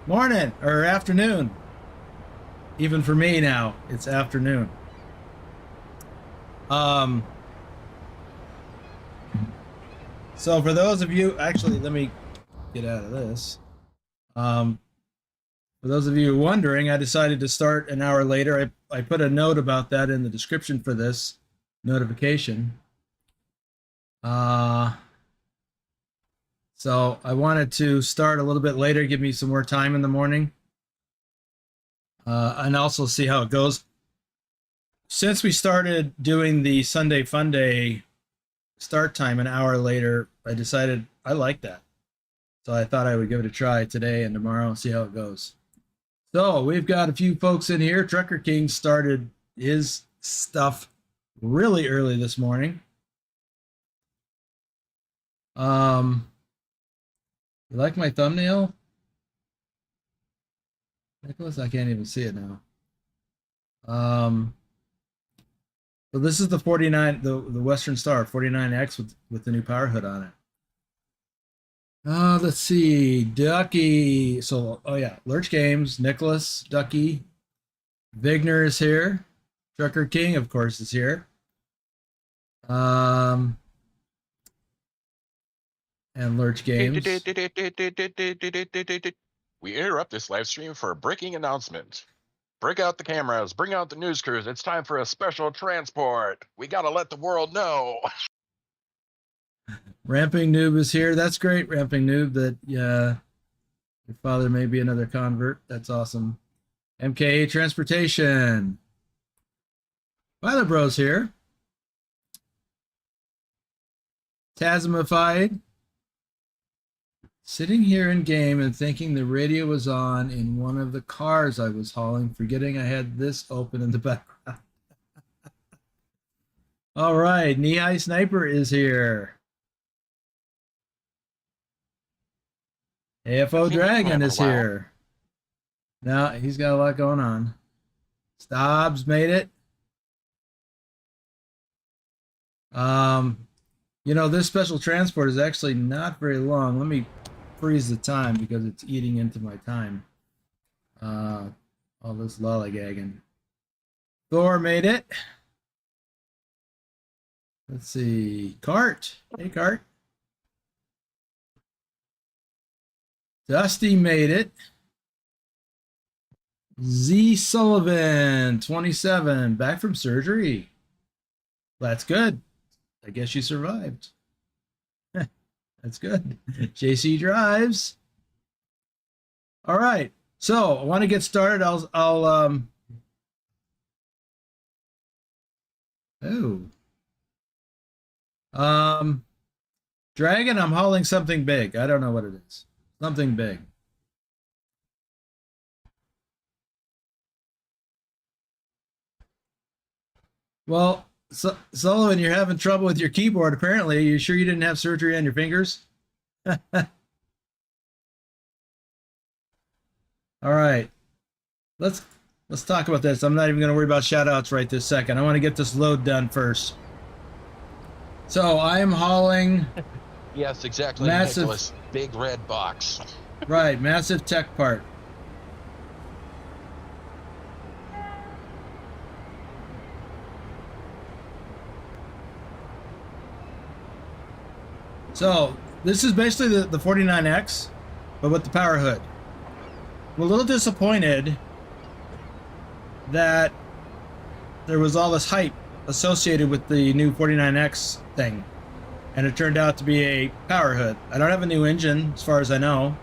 Morning or afternoon. Even for me now, it's afternoon. So for those of you, actually, let me get out of this. For those of you wondering, I decided to start an hour later. I put a note about that in the description for this notification. So I wanted to start a little bit later, give me some more time in the morning, and also see how it goes. Since we started doing the Sunday Fun Day start time an hour later, I decided I like that. So I thought I would give it a try today and tomorrow and see how it goes. So we've got a few folks in here. Trucker King started his stuff really early this morning. You like my thumbnail, Nicholas? I can't even see it now. So this is the 49, the Western Star 49X with the new power hood on it. Let's see, Ducky. So, oh yeah, Lurch Games, Nicholas, Ducky, Vigner is here. Trucker King, of course, is here. And Lurch Games. We interrupt this live stream for a breaking announcement. Break out the cameras, bring out the news crews. It's time for a special transport. We gotta let the world know. Ramping Noob is here. That's great, Ramping Noob, that your father may be another convert. That's awesome. MKA Transportation. Violet Bros here. Tasmified. Sitting here in game and thinking the radio was on in one of the cars I was hauling, forgetting I had this open in the background. All right, Knee High Sniper is here. AFO Dragon is here. Now he's got a lot going on. Stobbs made it. You know, this special transport is actually not very long. Let me freeze the time because it's eating into my time. All this lollygagging. Thor made it. Let's see. Cart. Hey, Cart. Dusty made it. Z Sullivan, 27, back from surgery. That's good. I guess you survived. That's good. JC drives. All right. So I want to get started. Dragon, I'm hauling something big. I don't know what it is. Something big. Well, Sullivan, you're having trouble with your keyboard, apparently. Are you sure you didn't have surgery on your fingers? All right. Let's talk about this. I'm not even going to worry about shoutouts right this second. I want to get this load done first. So I'm hauling. Yes, exactly. Massive, Nicholas, big red box. Right, massive tech part. So this is basically the 49X, but with the power hood. I'm a little disappointed that there was all this hype associated with the new 49X thing, and it turned out to be a power hood. I don't have a new engine as far as I know.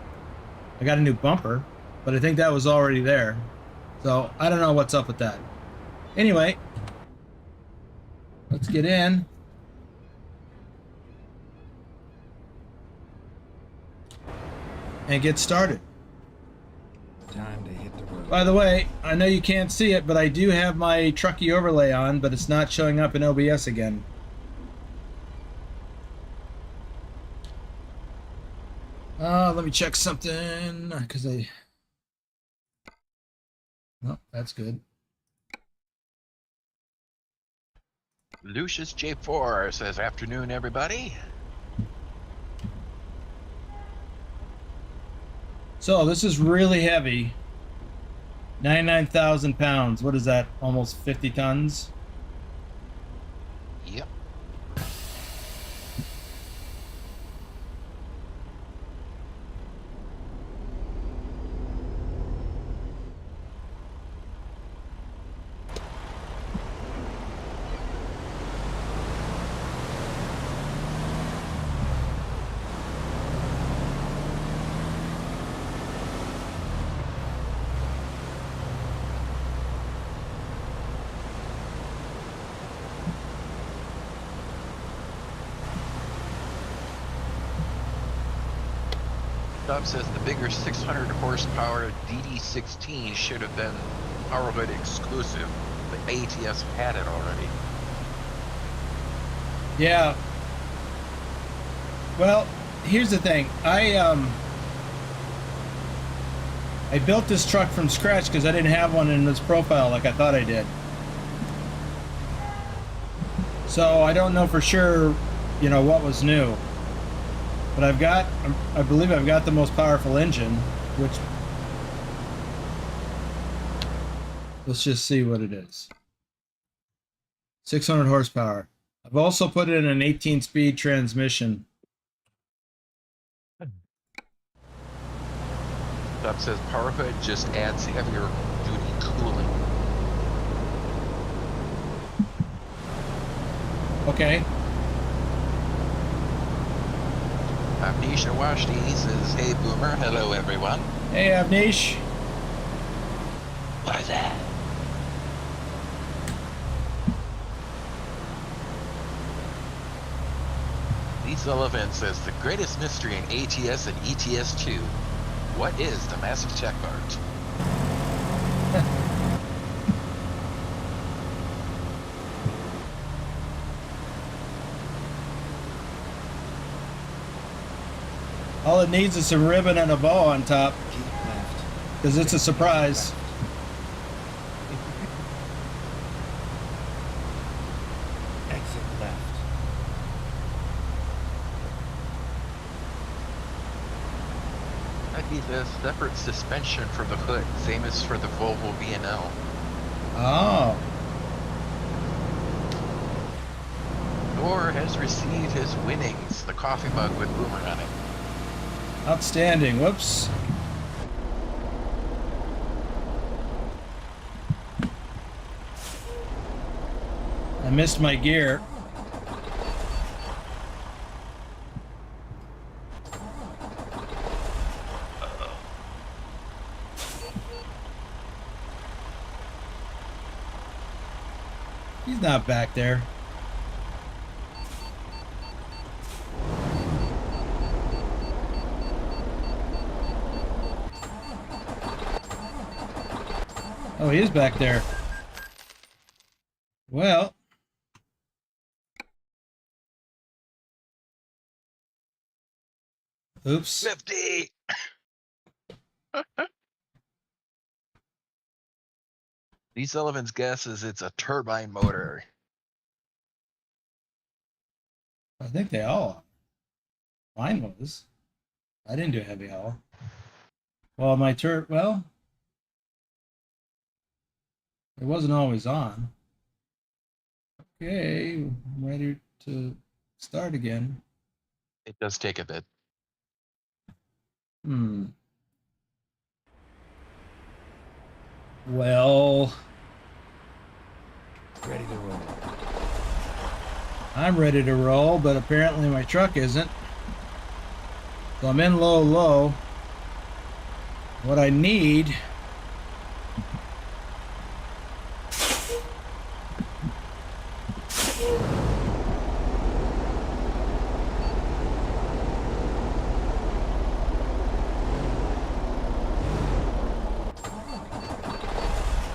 I got a new bumper, but I think that was already there. So I don't know what's up with that. Anyway, let's get in. And get started. Time to hit the road. By the way, I know you can't see it, but I do have my Trucky overlay on, but it's not showing up in OBS again. Let me check something, because oh, that's good. Lucius J4 says, afternoon, everybody. So this is really heavy. 99,000 pounds. What is that? Almost 50 tons? Yep. Top says the bigger 600 horsepower DD16 should have been Powerhood exclusive, but ATS had it already. Yeah. Well, here's the thing. I built this truck from scratch because I didn't have one in this profile like I thought I did. So I don't know for sure, you know, what was new. But I believe I've got the most powerful engine, which, let's just see what it is. 600 horsepower. I've also put in an 18-speed transmission. Top says Powerhood just adds heavier duty cooling. Okay. Avnish Awashti says, hey Boomer, hello everyone. Hey, Avnish. What is that? Lee Sullivan says, the greatest mystery in ATS and ETS2. What is the massive tech part? All it needs is some ribbon and a bow on top, Keep left. because it's a surprise. Exit left. That needs a separate suspension for the hood, same as for the Volvo V&L. Oh. Thor has received his winnings, the coffee mug with Boomer on it. Outstanding. Whoops. I missed my gear. He's not back there. Oh, he is back there. Well. Oops. 50! Lee Sullivan's guess is it's a turbine motor. I think they all are. Mine was. I didn't do a heavy haul. Well, well, it wasn't always on. Okay, I'm ready to start again. It does take a bit. Well, Ready to roll. I'm ready to roll, but apparently my truck isn't. So I'm in low, low. What I need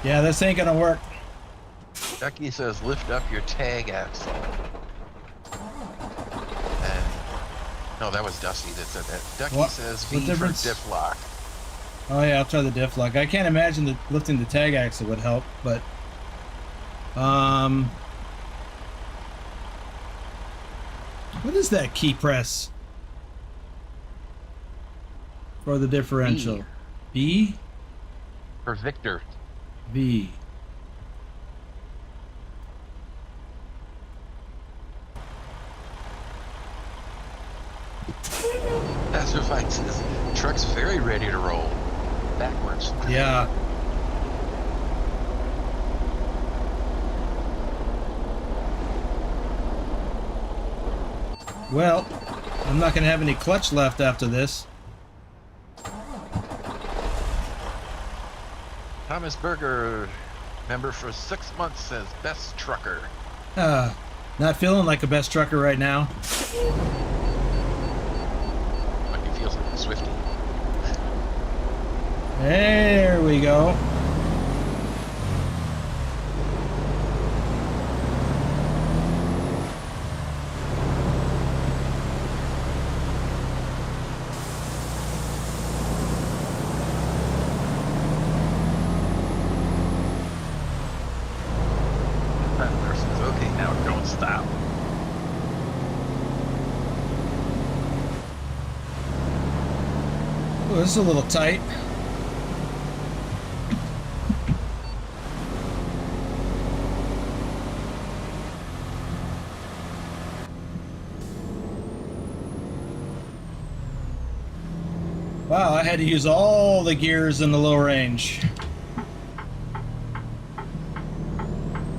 yeah, this ain't gonna work. Ducky says lift up your tag axle. And no, that was Dusty that said that. Ducky What? says What V for difference? diff lock. Oh yeah, I'll try the diff lock. I can't imagine that lifting the tag axle would help, but what is that key press for the differential? B? For Victor. V. That's what Fight says. Truck's very ready to roll. Backwards. Yeah. Well, I'm not going to have any clutch left after this. Thomas Berger, member for 6 months, says best trucker. Not feeling like a best trucker right now. Like he feels like a Swiftie. There we go. That person's okay now. Don't stop. Ooh, this is a little tight. Wow, I had to use all the gears in the low range.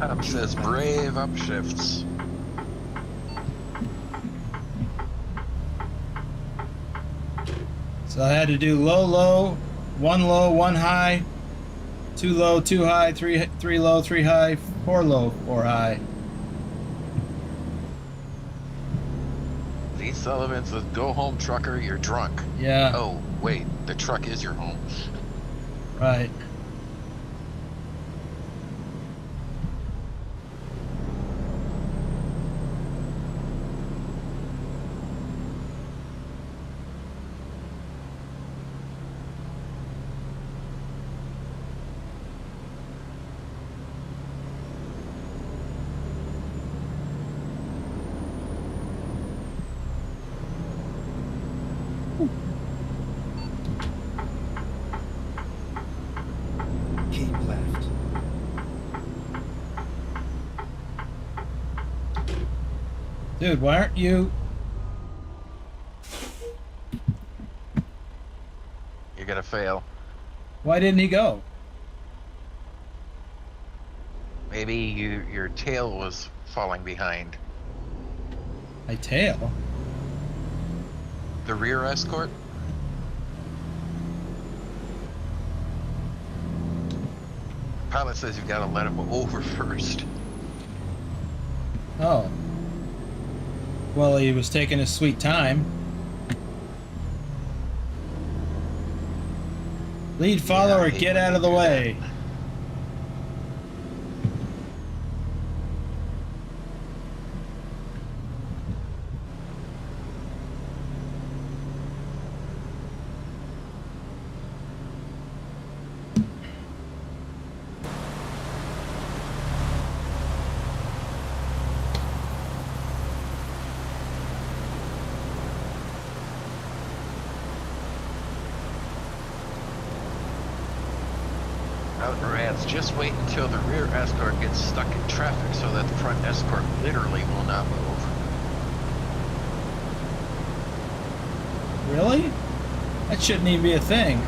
Adam says brave upshifts. So I had to do low, one high, two low, two high, three low, three high, four low, four high. Lee Sullivan says, go home, trucker, you're drunk. Yeah, Oh, wait, the truck is your home. right. Keep left. Dude, why aren't you... You're gonna fail. Why didn't he go? Maybe your tail was falling behind. My tail? The rear escort? Pilot says you've got to let him over first. Oh. Well, he was taking his sweet time. Lead follower, I hate get when out they of the do way. that. Rats, just wait until the rear escort gets stuck in traffic so that the front escort literally will not move. Really? That shouldn't even be a thing.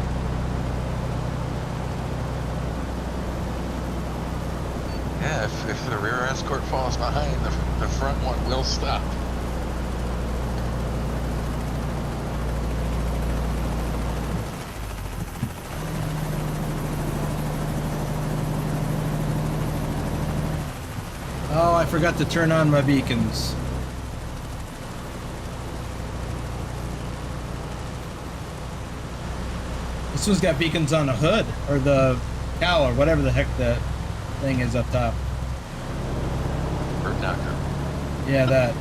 Yeah, if the rear escort falls behind, the front one will stop. Oh, I forgot to turn on my beacons. This one's got beacons on the hood, or the cowl, or whatever the heck that thing is up top. Bird knocker. Yeah, that.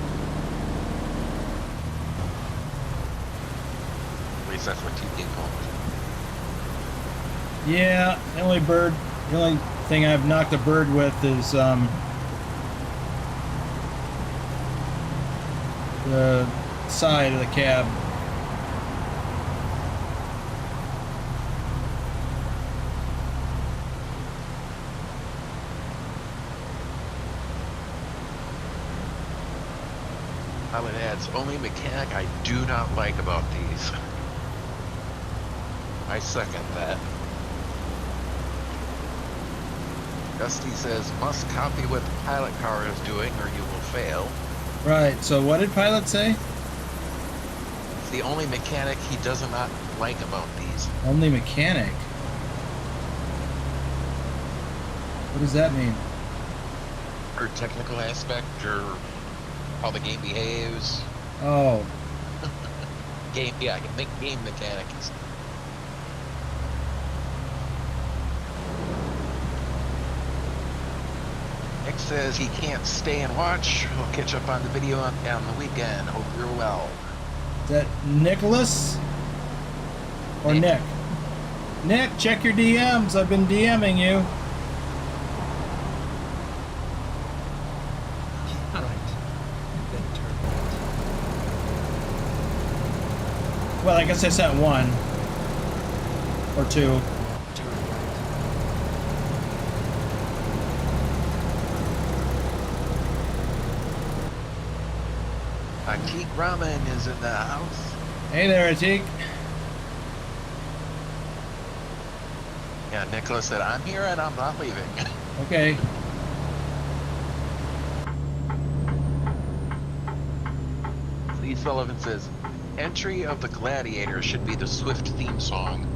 At least that's what TK called it. Yeah, the only thing I've knocked a bird with is the side of the cab. Pilot adds, only mechanic I do not like about these. I second that. Dusty says, must copy what the pilot car is doing or you will fail. Right, so what did Pilot say? It's the only mechanic he does not like about these. Only mechanic. What does that mean? Or technical aspect, or how the game behaves. Oh, Game, yeah, I can make game mechanics. says he can't stay and watch. We'll catch up on the video on the weekend. Hope you're well. Is that Nicholas? Or Nick? Nick, check your DMs. I've been DMing you. Keep right. Then turn right. Well, I guess I sent one. Or two. Turn right. Atik Ramen is in the house. Hey there, Atik. Yeah, Nicholas said, I'm here and I'm not leaving. Okay. Lee Sullivan says, entry of the Gladiator should be the Swift theme song.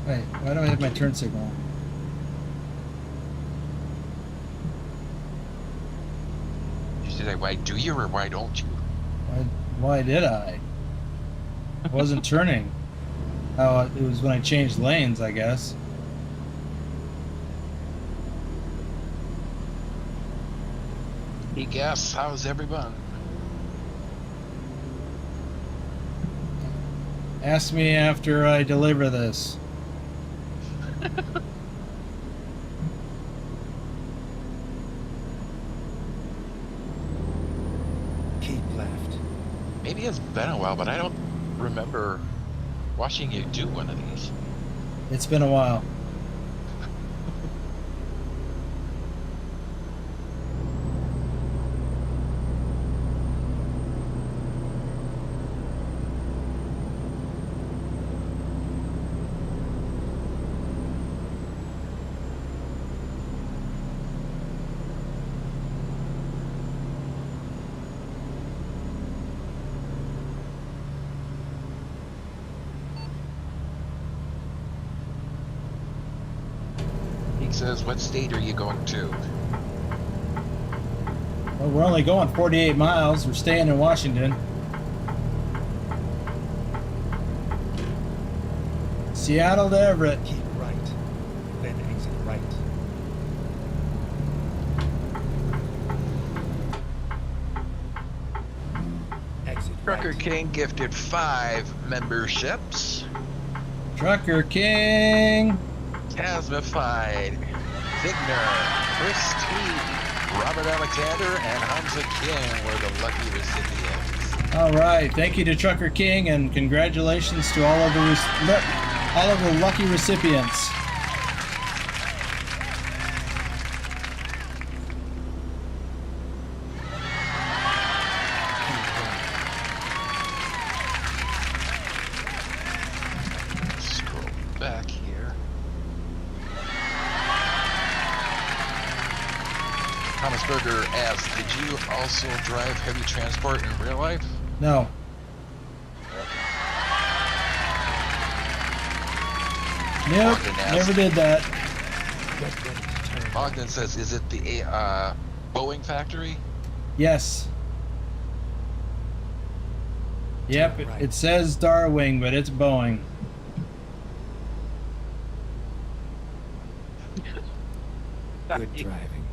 Wait, why don't I have my turn signal on? You should say, why do you or why don't you? Why did I? I wasn't turning. Oh, it was when I changed lanes, I guess. He guess, how's everyone? Ask me after I deliver this. Keep left. Maybe it's been a while, but I don't remember watching you do one of these. It's been a while. He says, what state are you going to? Well, we're only going 48 miles. We're staying in Washington. Seattle to Everett. Keep right. Then exit right. Exit Trucker right. King gifted 5 memberships. Trucker King. Tasmified, Vigner, Chris T, Robert Alexander, and Hamza King were the lucky recipients. All right. Thank you to Trucker King, and congratulations to all of the lucky recipients. Scroll back here. Thomas Berger asks, did you also drive heavy transport in real life? No. Nope. Ogden asks- Never did that. Get ready to turn. Ogden says, is it the Boeing factory? Yes. Yep. Right. It says Darwing, but it's Boeing. Good driving.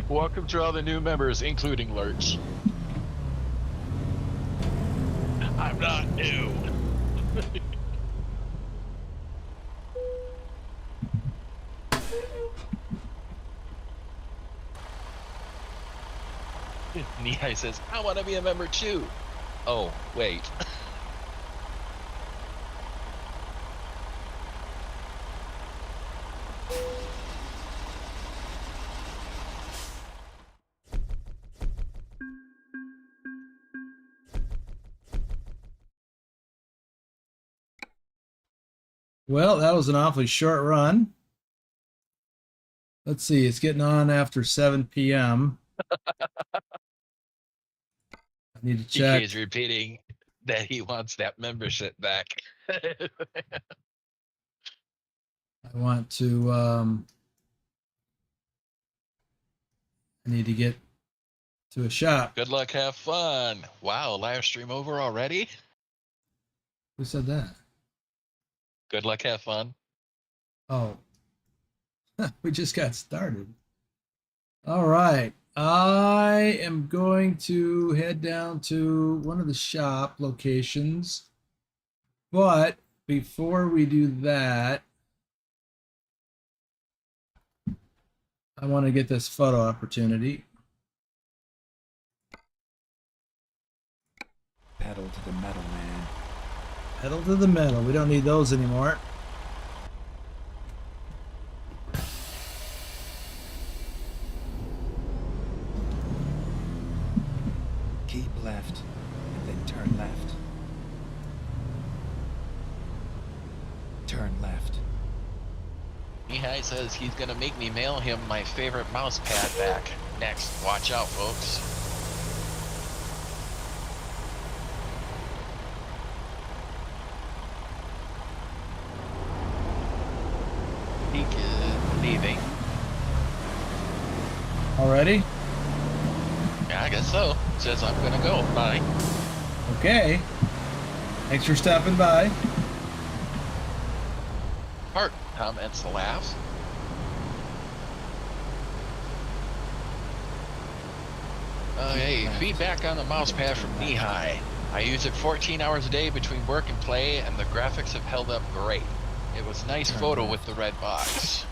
Welcome to all the new members, including Lurch. I'm not new. Nihai says, I want to be a member too. Oh, wait. Well, that was an awfully short run. Let's see. It's getting on after 7 p.m. I need to check. TK is repeating that he wants that membership back. I want to I need to get to a shop. Good luck, have fun. Wow, live stream over already? Who said that? Good luck, have fun. Oh, we just got started. All right. I am going to head down to one of the shop locations. But before we do that, I want to get this photo opportunity. Pedal to the metal, man. Pedal to the metal. We don't need those anymore. Keep left, and then turn left. Turn left. Mihai says he's gonna make me mail him my favorite mouse pad back. Next, watch out, folks. Peak is leaving. Already? Yeah, I guess so. Says I'm gonna go. Bye. Okay. Thanks for stopping by. Heart comments, laughs. Hey, feedback on the mouse pad from Mihai. I use it 14 hours a day between work and play, and the graphics have held up great. It was a nice photo with the red box.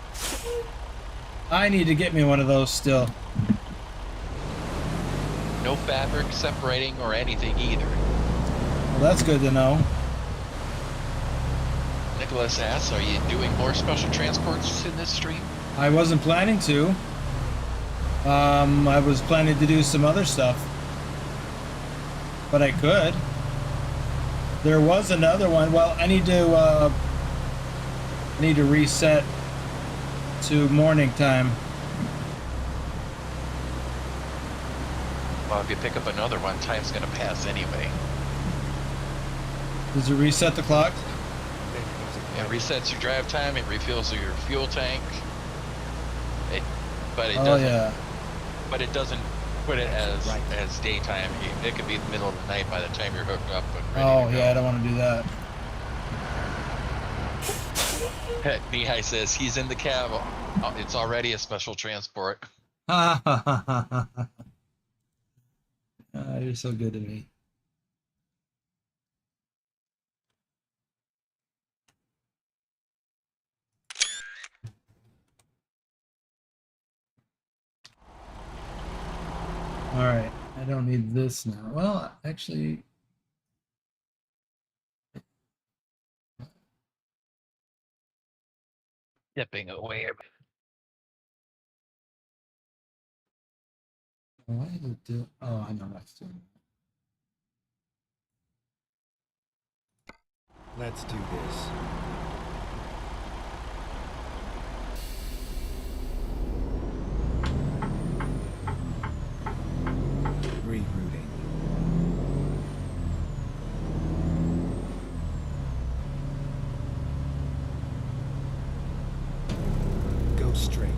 I need to get me one of those still. No fabric separating or anything either. Well, that's good to know. Nicholas asks, are you doing more special transports in this stream? I wasn't planning to. I was planning to do some other stuff. But I could. There was another one. Well, I need to reset to morning time. Well, if you pick up another one, time's gonna pass anyway. Does it reset the clock? It resets your drive time, it refills your fuel tank. But it doesn't put it as daytime. It could be the middle of the night by the time you're hooked up and ready to go. Yeah, I don't want to do that. Mihai says he's in the cab. Oh, it's already a special transport. You're so good to me. All right, I don't need this now. Well, actually, Dipping away. why did it do? Oh, I know that's doing. Let's do this. Rerouting. Go straight.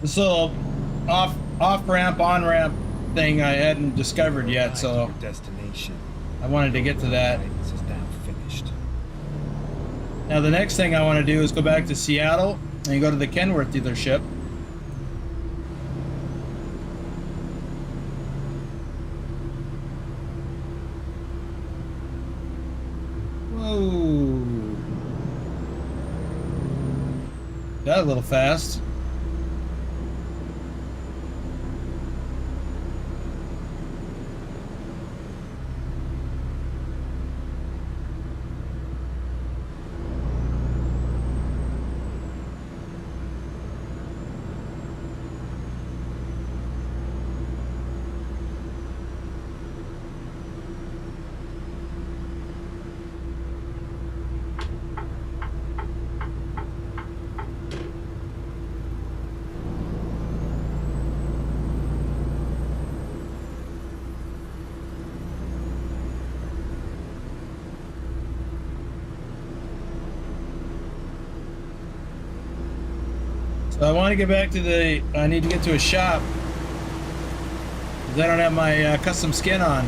This little off ramp, on ramp thing I hadn't discovered yet, so Your destination. I wanted to get to that. Guidance is now finished. Now the next thing I want to do is go back to Seattle and go to the Kenworth dealership. Whoa. Got a little fast. So I want to get back to the. I need to get to a shop. 'Cause I don't have my custom skin on.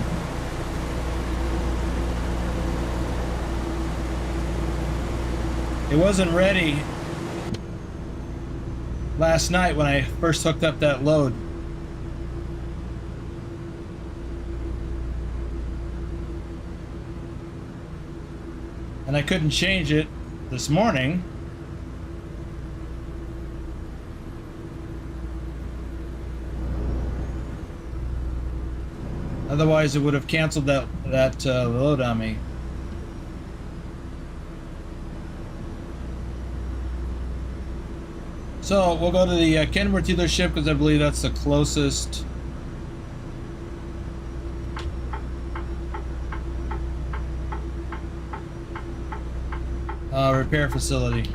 It wasn't ready last night when I first hooked up that load. And I couldn't change it this morning. Otherwise, it would have canceled that load on me. So we'll go to the Kenworth dealership because I believe that's the closest. Repair facility.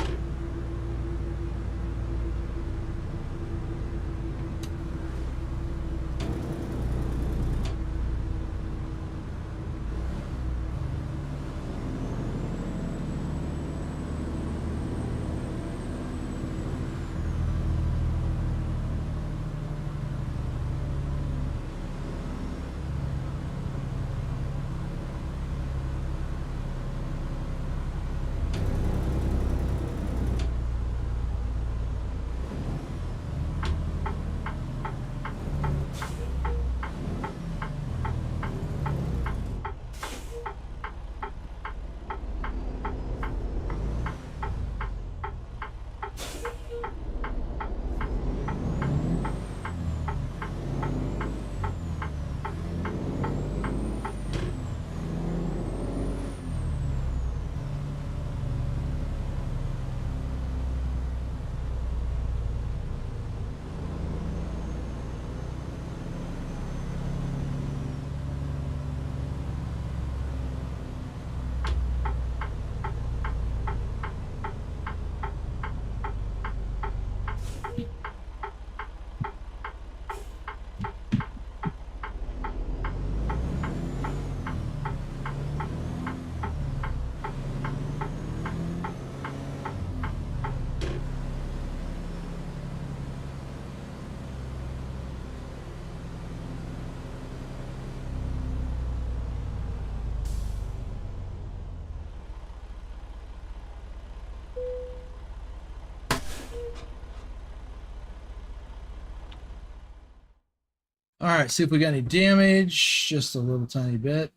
All right, see if we got any damage. Just a little tiny bit.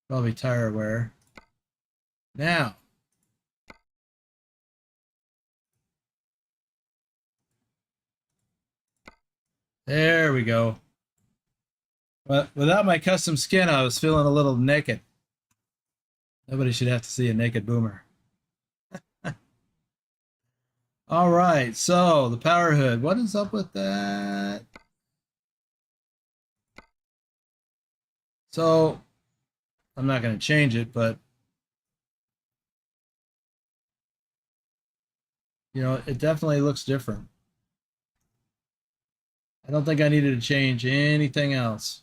Probably tire wear. Now. There we go. But without my custom skin, I was feeling a little naked. Nobody should have to see a naked boomer. All right, so the power hood. What is up with that? So I'm not going to change it, but you know, it definitely looks different. I don't think I needed to change anything else.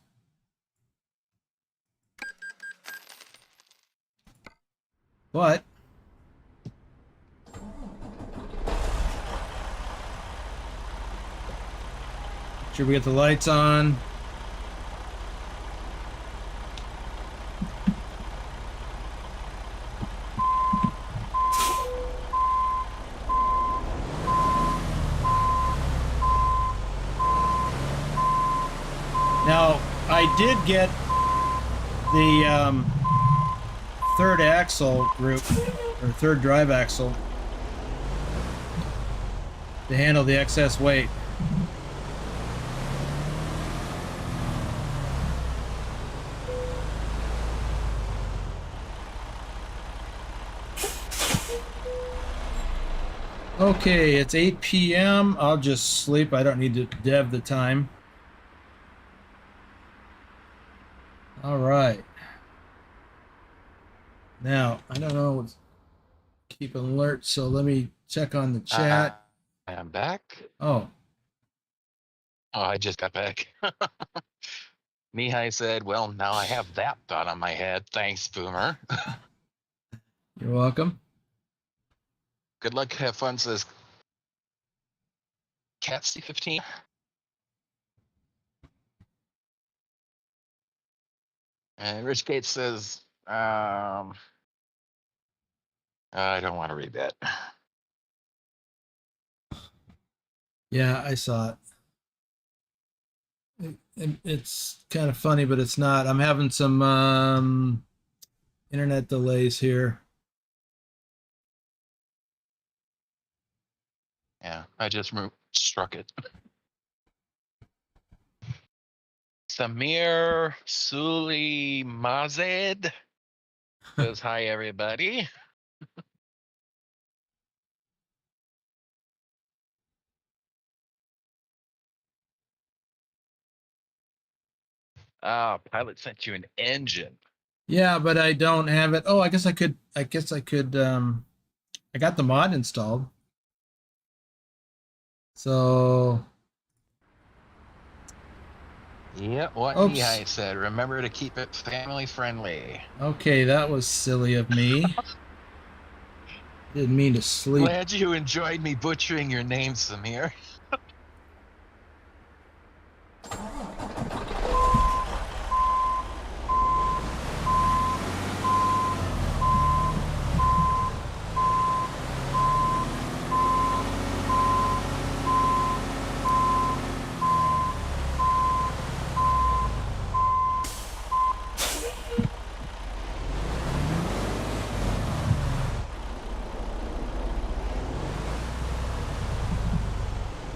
But should we get the lights on? Now, I did get the third axle group, or third drive axle, to handle the excess weight. Okay, it's 8 p.m. I'll just sleep. I don't need to dev the time. All right. Now, I don't know what's keep alert, so let me check on the chat. I am back. Oh, I just got back. Mihai said, well, now I have that thought on my head. Thanks, Boomer. you're welcome. Good luck, have fun, says Cat C15. And Rich Gates says, I don't want to read that. Yeah, I saw it. It's kind of funny, but it's not. I'm having some internet delays here. Yeah, I just struck it. Samir Suli Mazed says, hi, everybody. Ah, Pilot sent you an engine. Yeah, but I don't have it. Oh, I guess I could. I got the mod installed. So. Yeah, what Oops. Mihai said. Remember to keep it family friendly. Okay, that was silly of me. Didn't mean to sleep. Glad you enjoyed me butchering your name, Samir.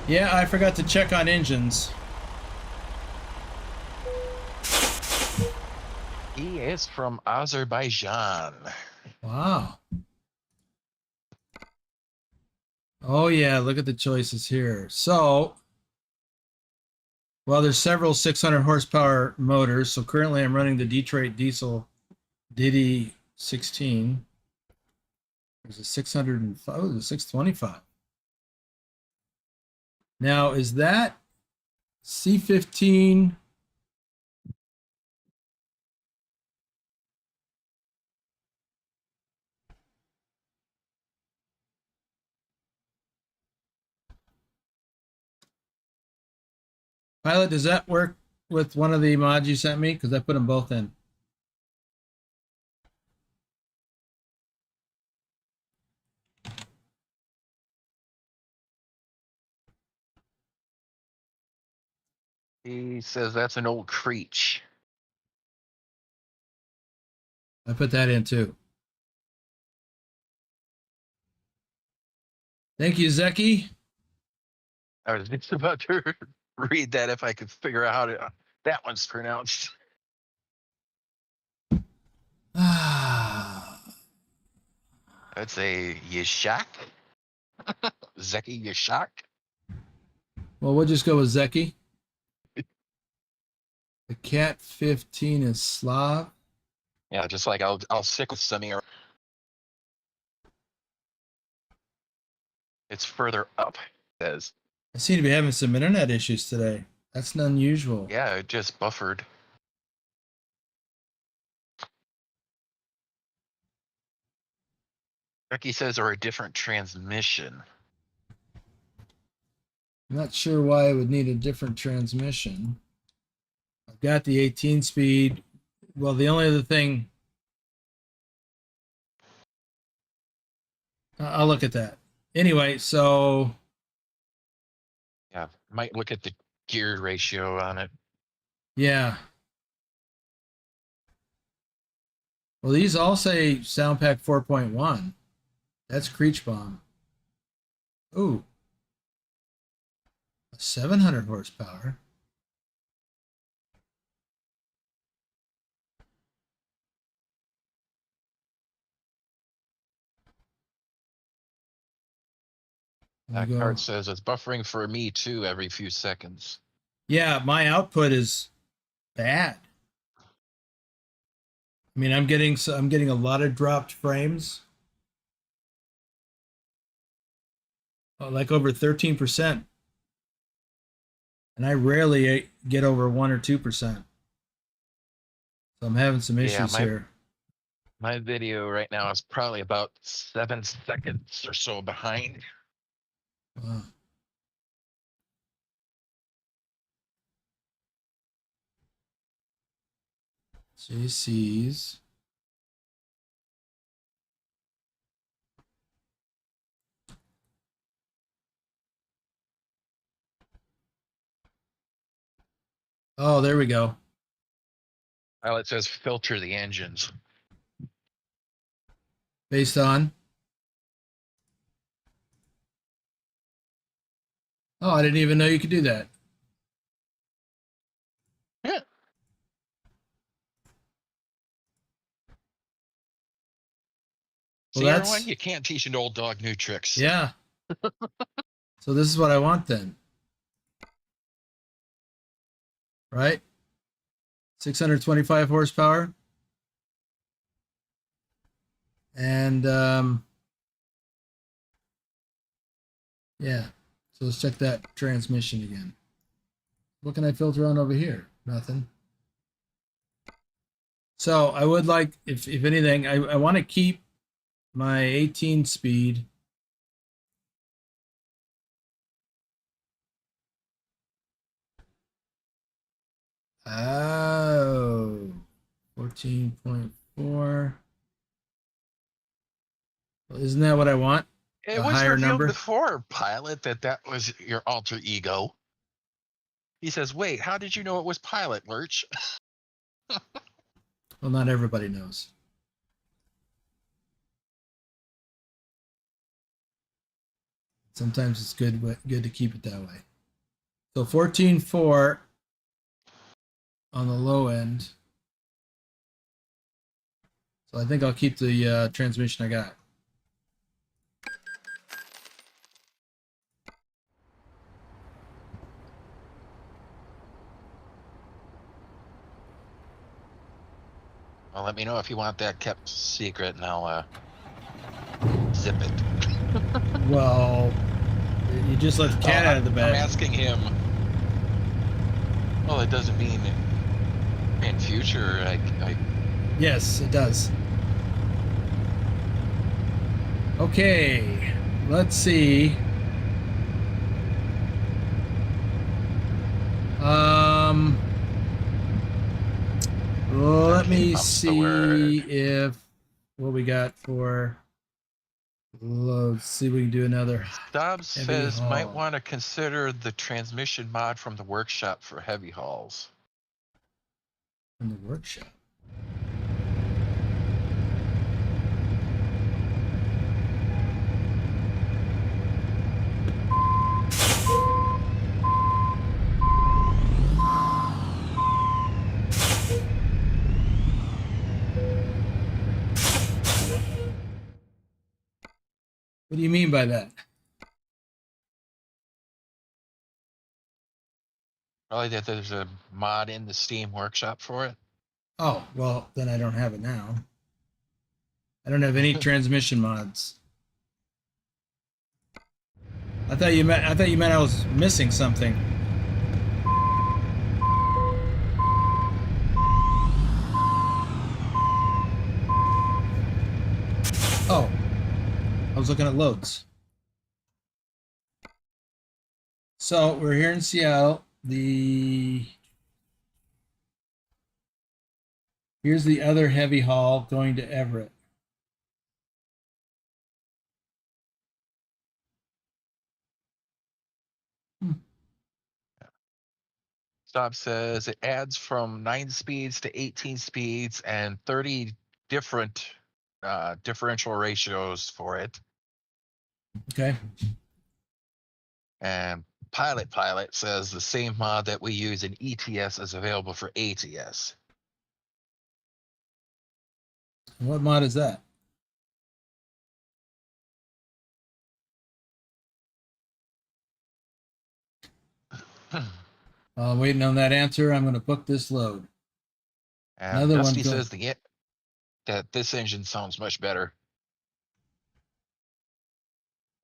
Yeah, I forgot to check on engines. He is from Azerbaijan. Wow. Oh yeah, look at the choices here. So, well, there's several 600 horsepower motors. So currently I'm running the Detroit Diesel Diddy 16. There's a 605, oh, there's a 625. Now, is that C15? Pilot, does that work with one of the mods you sent me? Because I put them both in. He says that's an old Creech. I put that in too. Thank you, Zeki. I was just about to read that if I could figure out how to, that one's pronounced. Ah. That's a Yashak. Zeki Yashak. Well, we'll just go with Zeki. The Cat 15 is Slav. Yeah, just like I'll stick with Samir. It's further up, it says. I seem to be having some internet issues today. That's unusual. Yeah, it just buffered. Becky says, or a different transmission. I'm not sure why I would need a different transmission. I've got the 18 speed. Well, the only other thing, I'll look at that. Anyway, so Yeah, might look at the gear ratio on it. yeah. Well, these all say Sound Pack 4.1. That's Creech Bomb. Ooh. 700 horsepower. That card says it's buffering for me too every few seconds. Yeah, my output is bad. I mean, I'm getting a lot of dropped frames. Like over 13%. And I rarely get over 1 or 2%. So I'm having some issues here. My video right now is probably about 7 seconds or so behind. Wow. JC's. Oh, there we go. Well, it says filter the engines. Based on. Oh, I didn't even know you could do that. Yeah. Well, See, that's everyone, you can't teach an old dog new tricks. yeah. So this is what I want then. Right? 625 horsepower. And yeah. So let's check that transmission again. What can I filter on over here? Nothing. So I would like, if anything, I want to keep my 18 speed. Oh, 14.4. Well, isn't that what I want? It A was higher revealed number? before, Pilot, that was your alter ego. He says, wait, how did you know it was Pilot, Lurch? Well, not everybody knows. Sometimes it's good to keep it that way. So 14.4 on the low end. So I think I'll keep the transmission I got. Well, let me know if you want that kept secret, and I'll zip it. Well, you just let the cat out of the bag. I'm asking him. Well, it doesn't mean in future. Yes, it does. Okay, let's see. Let me see if what we got for loads. See if we can do another. Dobbs heavy says haul. might want to consider the transmission mod from the workshop for heavy hauls. In the workshop. What do you mean by that? Probably that there's a mod in the Steam workshop for it. Oh, well, then I don't have it now. I don't have any transmission mods. I thought you meant I was missing something. Oh, I was looking at loads. So we're here in Seattle. Here's the other heavy haul going to Everett. Stop says it adds from 9 speeds to 18 speeds and 30 different differential ratios for it. Okay. And Pilot says the same mod that we use in ETS is available for ATS. What mod is that? Waiting on that answer. I'm going to book this load. And Another Dusty one says that this engine sounds much better.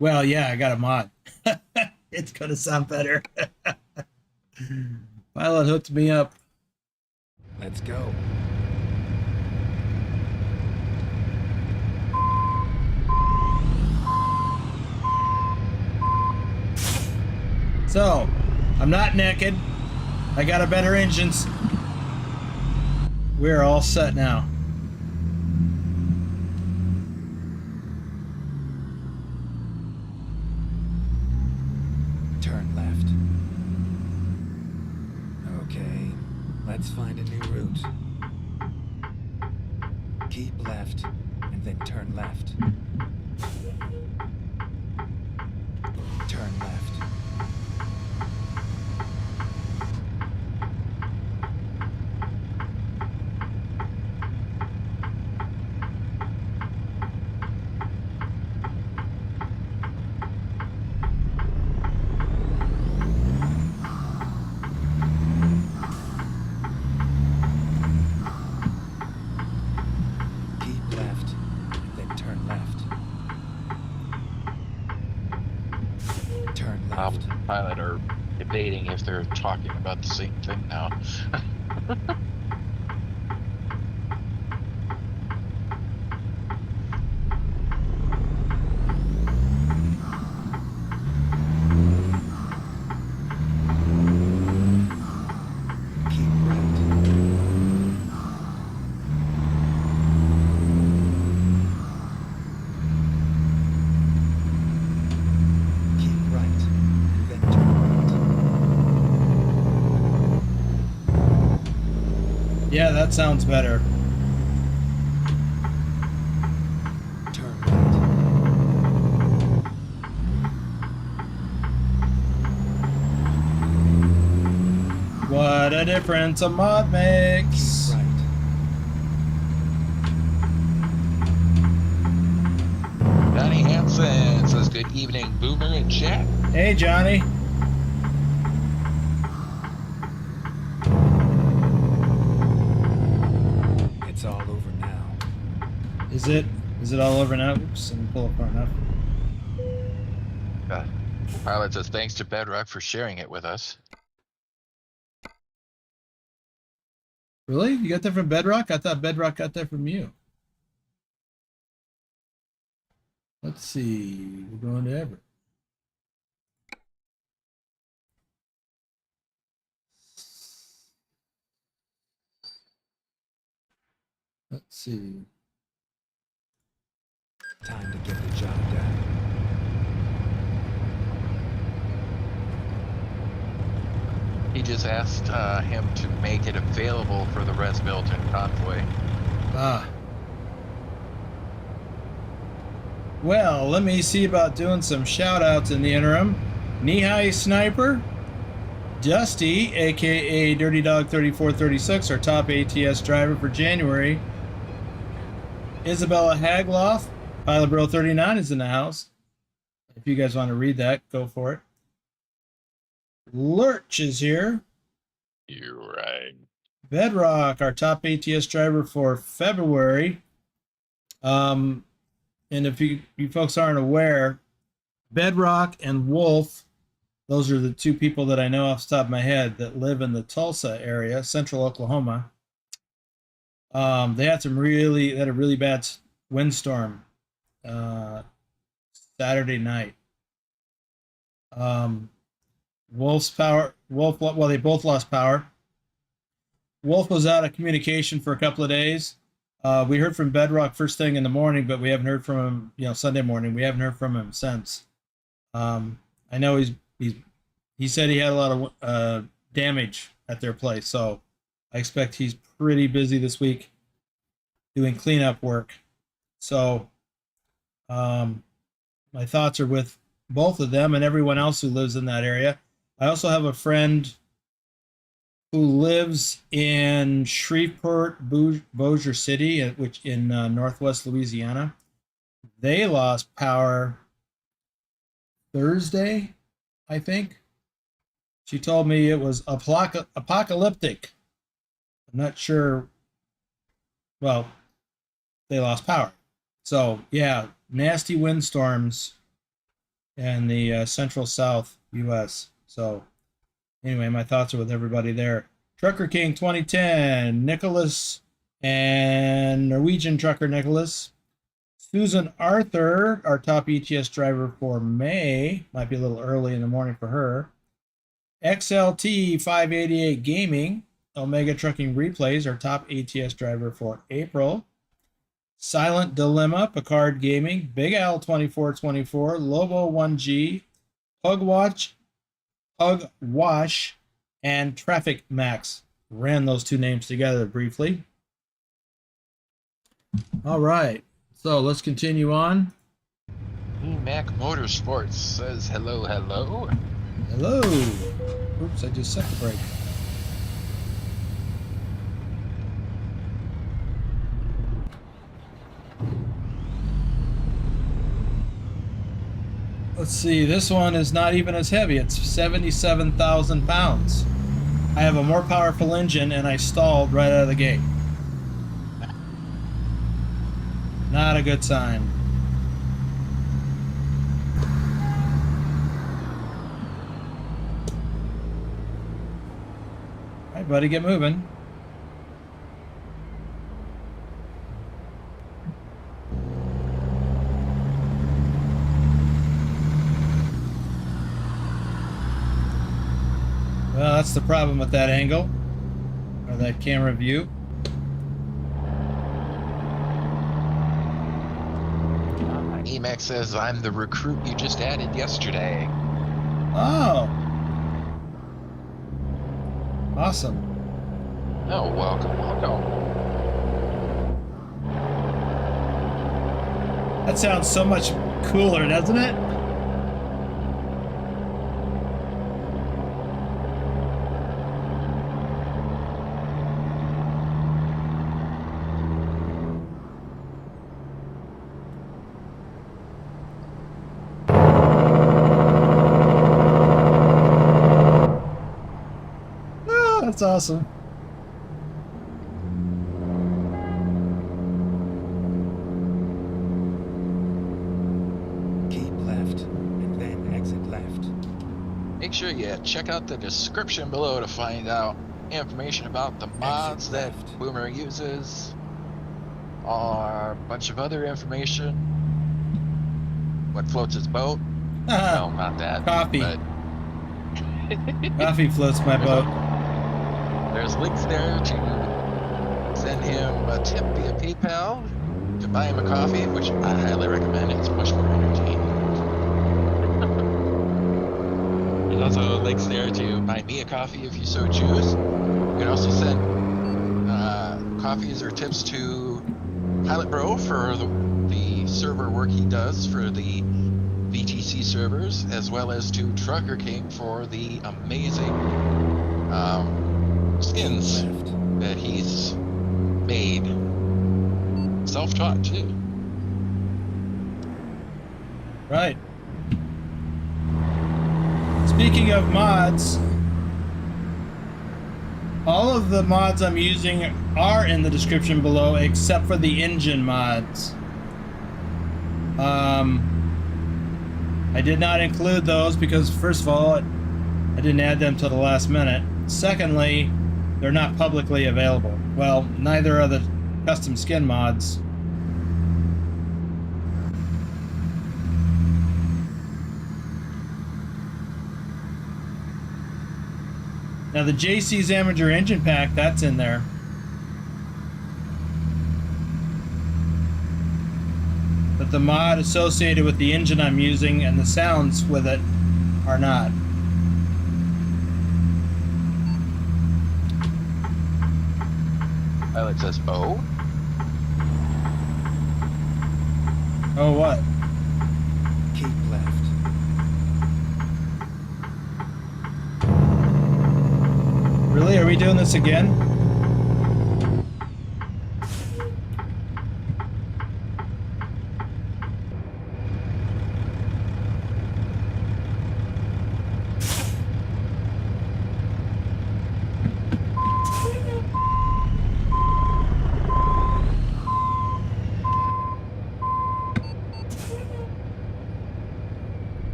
Well, yeah, I got a mod. It's going to sound better. Pilot hooked me up. Let's go. So, I'm not naked. I got a better engine. We're all set now. Turn left. Okay, let's find a new route. Keep left, and then turn left. Turn left. Keep left, and then turn left. Turn left. The pilot are debating if they're talking about the same thing now. Keep right. Keep right, and then turn right. Yeah, that sounds better. Turn right. What a difference a mod makes. Keep right. Johnny Hansen says, good evening, Boomer in chat. Hey, Johnny. It's all over now. Is it? Is it all over now? Oops, let me pull it far enough. Pilot says, thanks to Bedrock for sharing it with us. Really? You got that from Bedrock? I thought Bedrock got that from you. Let's see. We're going to Everett. Let's see. Time to get the job done. He just asked him to make it available for the Res Milton convoy. Ah. Well, let me see about doing some shout-outs in the interim. Knee-High Sniper, Dusty, aka Dirty Dog 3436, our top ATS driver for January. Isabella Hagloff, Pilot Bro 39 is in the house. If you guys want to read that, go for it. Lurch is here. You're right. Bedrock, our top ATS driver for February. And if you folks aren't aware, Bedrock and Wolf, those are the two people that I know off the top of my head that live in the Tulsa area, central Oklahoma. They had a really bad windstorm Saturday night. Wolf's power, well, they both lost power. Wolf was out of communication for a couple of days. We heard from Bedrock first thing in the morning, but we haven't heard from him, Sunday morning. We haven't heard from him since. I know he said he had a lot of damage at their place, so I expect he's pretty busy this week doing cleanup work. So my thoughts are with both of them and everyone else who lives in that area. I also have a friend who lives in Shreveport, Bossier City, which in northwest Louisiana. They lost power Thursday, I think. She told me it was apocalyptic. I'm not sure. Well, they lost power. So, yeah, nasty windstorms in the central south U.S. So, anyway, my thoughts are with everybody there. Trucker King 2010, Nicholas and Norwegian trucker Nicholas. Susan Arthur, our top ETS driver for May. Might be a little early in the morning for her. XLT 588 Gaming, Omega Trucking Replays, our top ATS driver for April. Silent Dilemma, Picard Gaming, Big Al 2424, Lobo 1G, Pugwash, and Traffic Max. Ran those two names together briefly. All right, so let's continue on. Mac Motorsports says hello, hello. Hello. Oops, I just set the brake. Let's see, this one is not even as heavy. It's 77,000 pounds. I have a more powerful engine and I stalled right out of the gate. Not a good sign. All right, buddy, get moving. Well, that's the problem with that angle, or that camera view. Emax says, I'm the recruit you just added yesterday. Oh. Awesome. Oh, welcome, welcome. That sounds so much cooler, doesn't it? That's awesome. Keep left and then exit left. Make sure you check out the description below to find out information about the mods that left. Boomer uses, or a bunch of other information. What floats his boat? No, not that. Coffee. But Coffee floats my boat. there's links there to send him a tip via PayPal, to buy him a coffee, which I highly recommend. It's much more entertaining. There's also links there to buy me a coffee if you so choose. You can also send coffees or tips to Pilot Bro for the server work he does for the VTC servers, as well as to Trucker King for the amazing skins Left. that he's made. Self-taught too. Right. Speaking of mods, all of the mods I'm using are in the description below, except for the engine mods. I did not include those because, first of all, I didn't add them till the last minute. Secondly, they're not publicly available. Well, neither are the custom skin mods. Now the JC's Amateur engine pack, that's in there. But the mod associated with the engine I'm using and the sounds with it are not. Pilot says, oh? Oh, what? Keep left. Really? Are we doing this again?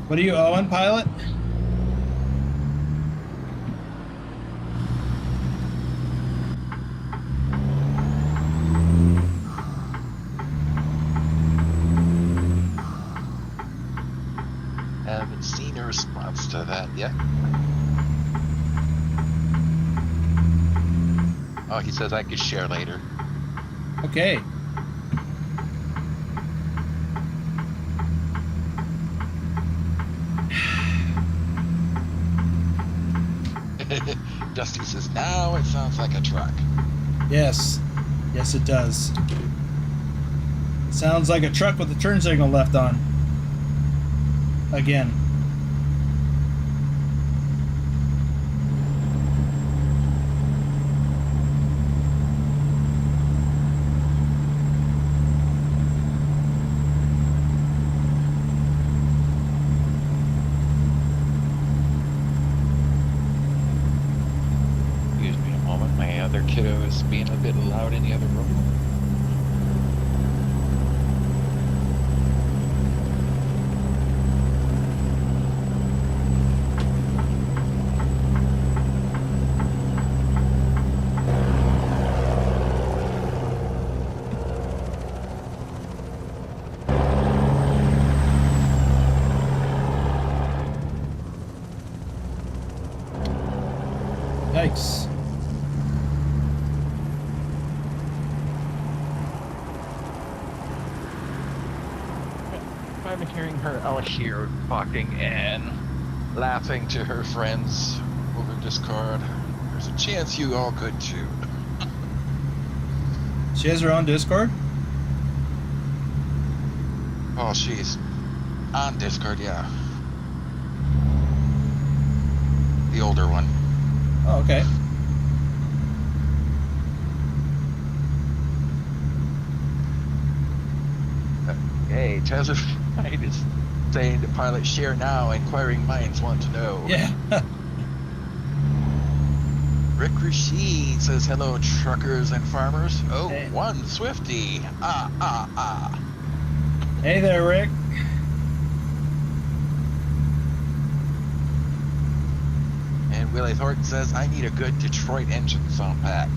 What are you owing, Pilot? response to that yet. Oh, he says I could share later. Okay. Dusty says, now it sounds like a truck. Yes. Yes, it does. Sounds like a truck with the turn signal left on. Again. Excuse me a moment. My other kiddo is being a bit loud in the other room. Yikes. If I'm hearing her out here talking and laughing to her friends over Discord, there's a chance you all could too. She has her own Discord? Oh, she's on Discord, yeah. The older one. Oh, okay. Hey, Tezerfied is saying to pilot share now, inquiring minds want to know. Yeah. Rick Rashid says hello, truckers and farmers. Oh, Hey. one Swifty. Ah. Hey there, Rick. And Willie Thornton says, I need a good Detroit engine sound pack.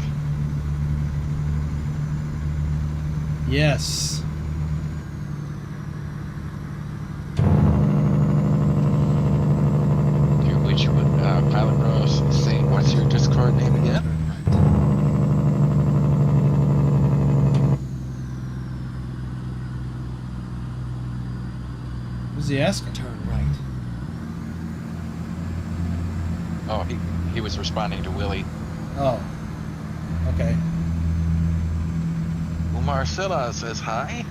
Yes. To which Pilot Rose is saying, what's your Discord name again? Who's he asking? Turn right. Oh, he was responding to Willie. Oh. Okay. Umar Silla says hi.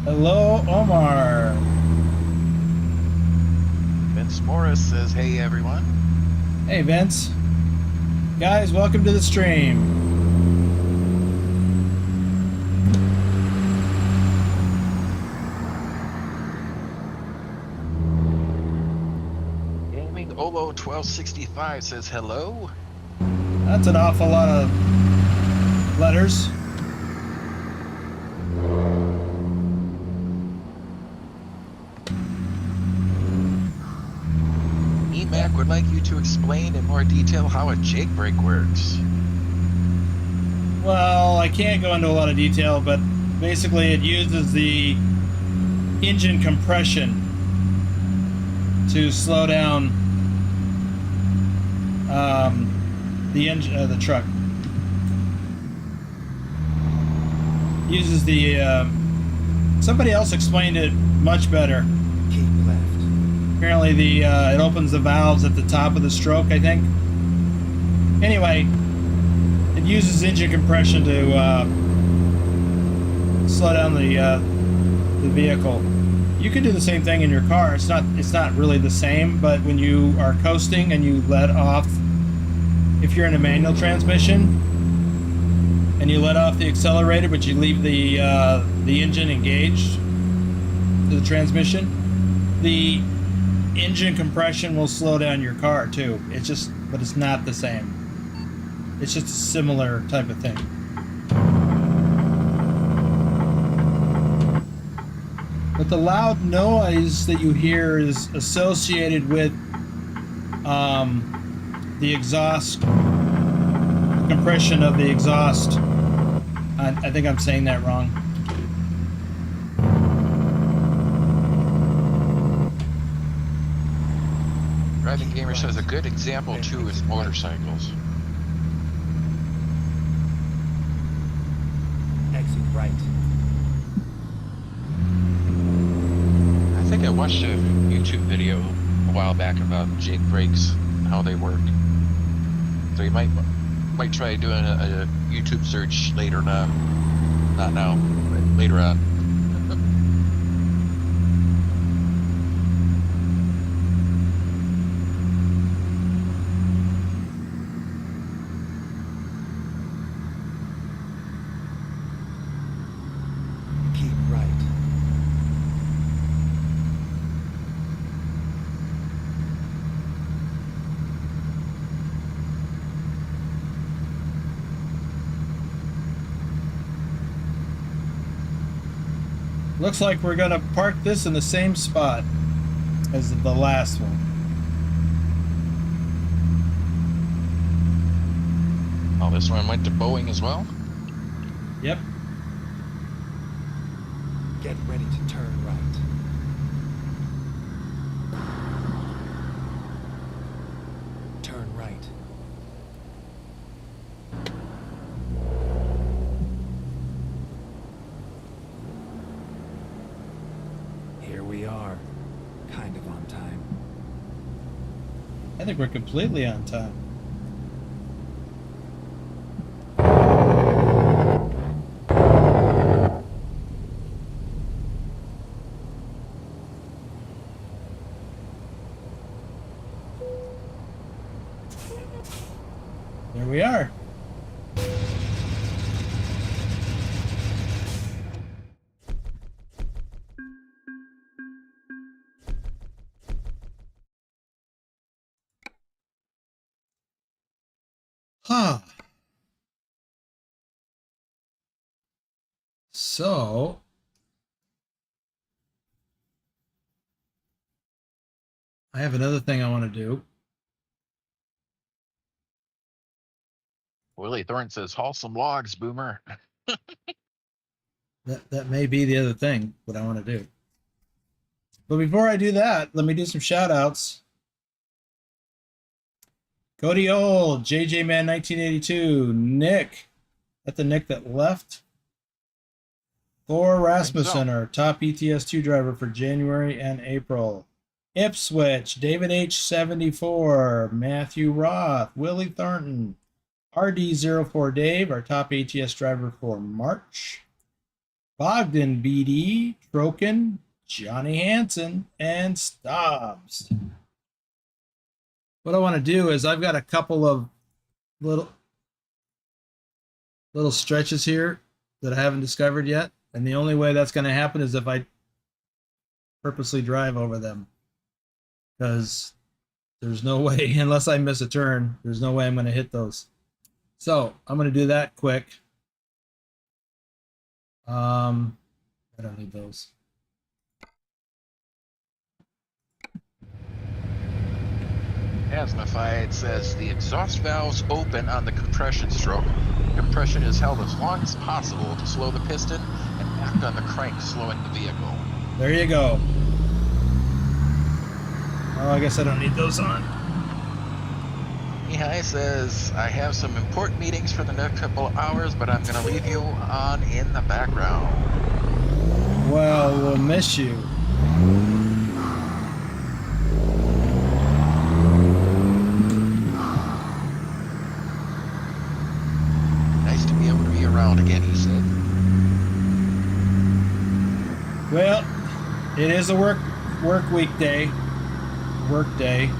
Hello, Omar. Vince Morris says, hey everyone. Hey, Vince. Guys, welcome to the stream. Gaming Olo 1265 says hello. That's an awful lot of letters. EMAC would like you to explain in more detail how a jake brake works. Well, I can't go into a lot of detail, but basically it uses the engine compression to slow down the truck. Uses the somebody else explained it much better. Keep left. Apparently it opens the valves at the top of the stroke, I think. Anyway, it uses engine compression to slow down the vehicle. You can do the same thing in your car. It's not really the same, but when you are coasting and you let off, if you're in a manual transmission and you let off the accelerator, but you leave the engine engaged to the transmission, the engine compression will slow down your car too. But it's not the same. It's just a similar type of thing. But the loud noise that you hear is associated with the exhaust, the compression of the exhaust. I think I'm saying that wrong. Driving Gamer says a good example too is motorcycles. Exit right. I think I watched a YouTube video a while back about jake brakes, how they work. So you might try doing a YouTube search later on. Not now, but later on. Keep right. Looks like we're gonna park this in the same spot as the last one. Oh, this one went to Boeing as well? Yep. Get ready to turn right. Turn right. Here we are. Kind of on time. I think we're completely on time. There we are. Huh. So, I have another thing I want to do. Willie Thorne says, haul some logs, Boomer. That may be the other thing that I want to do. But before I do that, let me do some shout outs. Cody Old, JJ Man 1982, Nick. That's the Nick that left. Thor Rasmussen, our top ETS2 driver for January and April. Ipswich, David H74, Matthew Roth, Willie Thornton, RD04 Dave, our top ATS driver for March. Bogdan BD, Troken, Johnny Hansen, and Stobbs. What I want to do is I've got a couple of little stretches here that I haven't discovered yet. And the only way that's going to happen is if I purposely drive over them. Because there's no way, unless I miss a turn, there's no way I'm going to hit those. So I'm going to do that quick. I don't need those. Asmified says the exhaust valves open on the compression stroke. Compression is held as long as possible to slow the piston and act on the crank, slowing the vehicle. There you go. Oh, I guess I don't need those on. Mihai says, I have some important meetings for the next couple of hours, but I'm going to leave you on in the background. Well, we'll miss you. Nice to be able to be around again, he said. Well, it is a work weekday. Work day.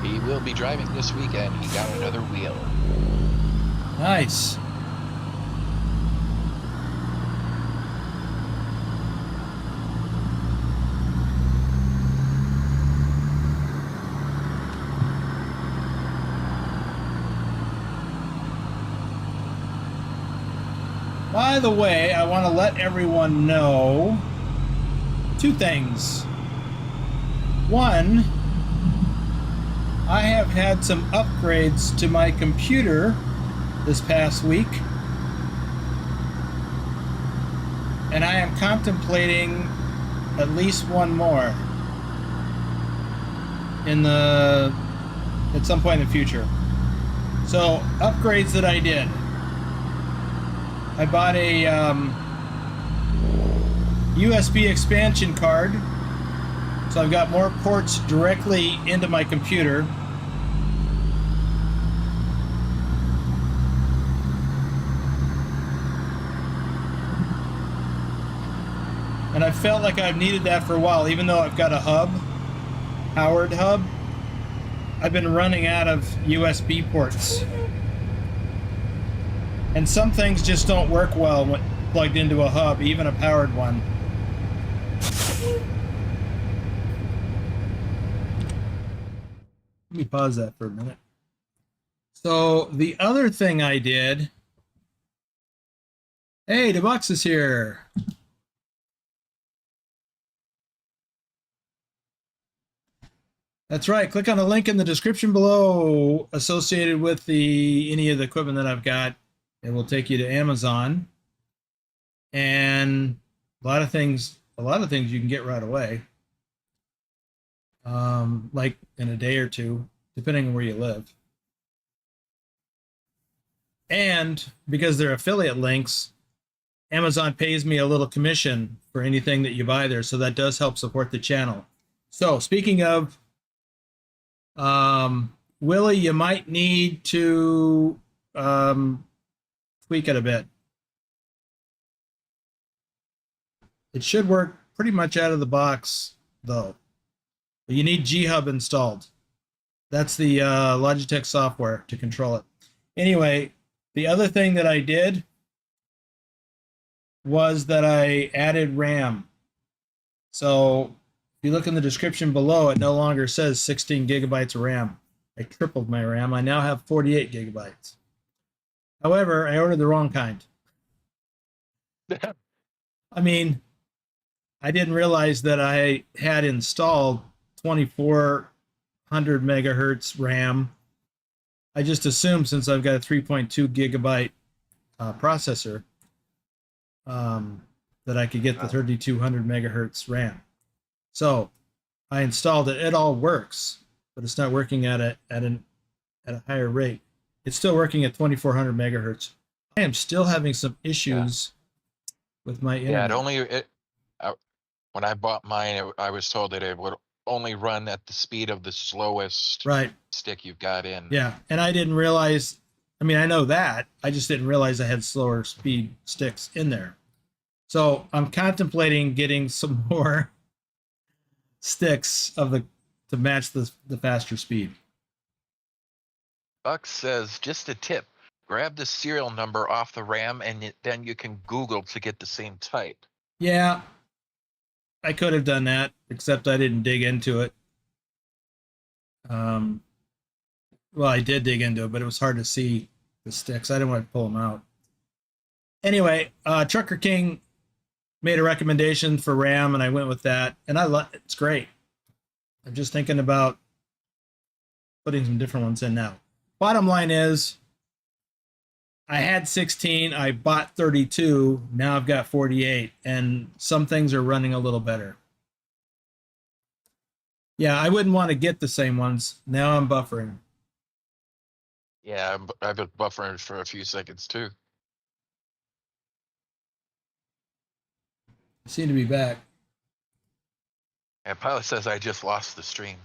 He will be driving this weekend. He got another wheel. Nice. by the way, I want to let everyone know two things. One, I have had some upgrades to my computer this past week, and I am contemplating at least one more at some point in the future. So, upgrades that I did. I bought a USB expansion card, so I've got more ports directly into my computer. And I felt like I've needed that for a while, even though I've got a powered hub. I've been running out of USB ports. And some things just don't work well when plugged into a hub, even a powered one. Let me pause that for a minute. So the other thing I did... Hey, Debucks is here. That's right. Click on the link in the description below associated with any of the equipment that I've got. It will take you to Amazon, and a lot of things you can get right away, like in a day or two, depending on where you live. And because they're affiliate links, Amazon pays me a little commission for anything that you buy there, so that does help support the channel. So speaking of, Willie, you might need to tweak it a bit. It should work pretty much out of the box, though. But you need G-Hub installed. That's the Logitech software to control it. Anyway, the other thing that I did was that I added RAM. So if you look in the description below, it no longer says 16 gigabytes of RAM. I tripled my RAM. I now have 48 gigabytes. However, I ordered the wrong kind. I mean, I didn't realize that I had installed 2400 megahertz RAM. I just assumed, since I've got a 3.2 gigabyte processor, that I could get the 3200 megahertz RAM. So I installed it. It all works, but it's not working at a higher rate. It's still working at 2400 megahertz. I am still having some issues with my internet. When I bought mine, I was told that it would only run at the speed of the slowest stick you've got in. Yeah, and I didn't realize, I mean, I know that. I just didn't realize I had slower speed sticks in there. So I'm contemplating getting some more sticks to match the faster speed. Buck says, just a tip, grab the serial number off the RAM and then you can Google to get the same type. Yeah, I could have done that, except I didn't dig into it. Well, I did dig into it, but it was hard to see the sticks. I didn't want to pull them out. Anyway, Trucker King made a recommendation for RAM, and I went with that, and it's great. I'm just thinking about putting some different ones in now. Bottom line is, I had 16, I bought 32, now I've got 48, and some things are running a little better. Yeah, I wouldn't want to get the same ones. Now I'm buffering. Yeah, I've been buffering for a few seconds too. I seem to be back. And Pilot says I just lost the stream.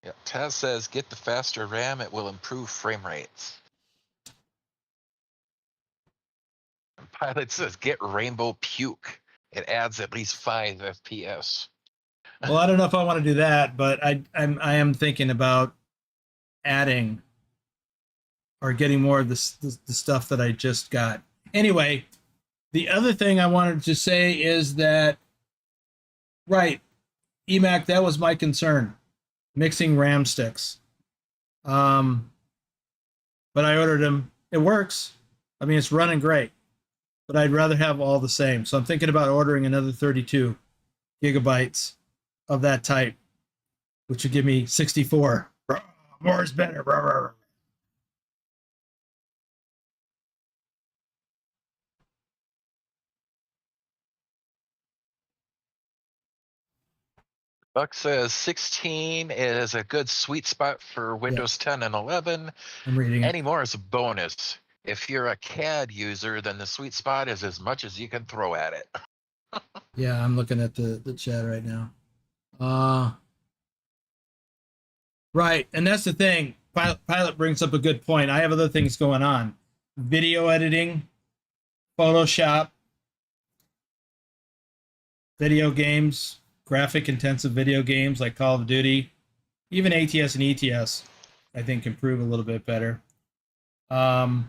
Yeah, Taz says get the faster RAM, it will improve frame rates. And Pilot says get Rainbow Puke. It adds at least 5 FPS. Well, I don't know if I want to do that, but I am thinking about adding or getting more of the stuff that I just got. Anyway, the other thing I wanted to say is that Right. EMAC, that was my concern. Mixing RAM sticks. But I ordered them. It works. I mean, it's running great. But I'd rather have all the same. So I'm thinking about ordering another 32 gigabytes of that type, which would give me 64. More is better. Buck says 16 is a good sweet spot for Windows 10 and 11. I'm reading it. Any more is a bonus. If you're a CAD user, then the sweet spot is as much as you can throw at it. Yeah, I'm looking at the chat right now. Right, and that's the thing. Pilot brings up a good point. I have other things going on. Video editing, Photoshop, video games, graphic intensive video games like Call of Duty, even ATS and ETS, I think can prove a little bit better. And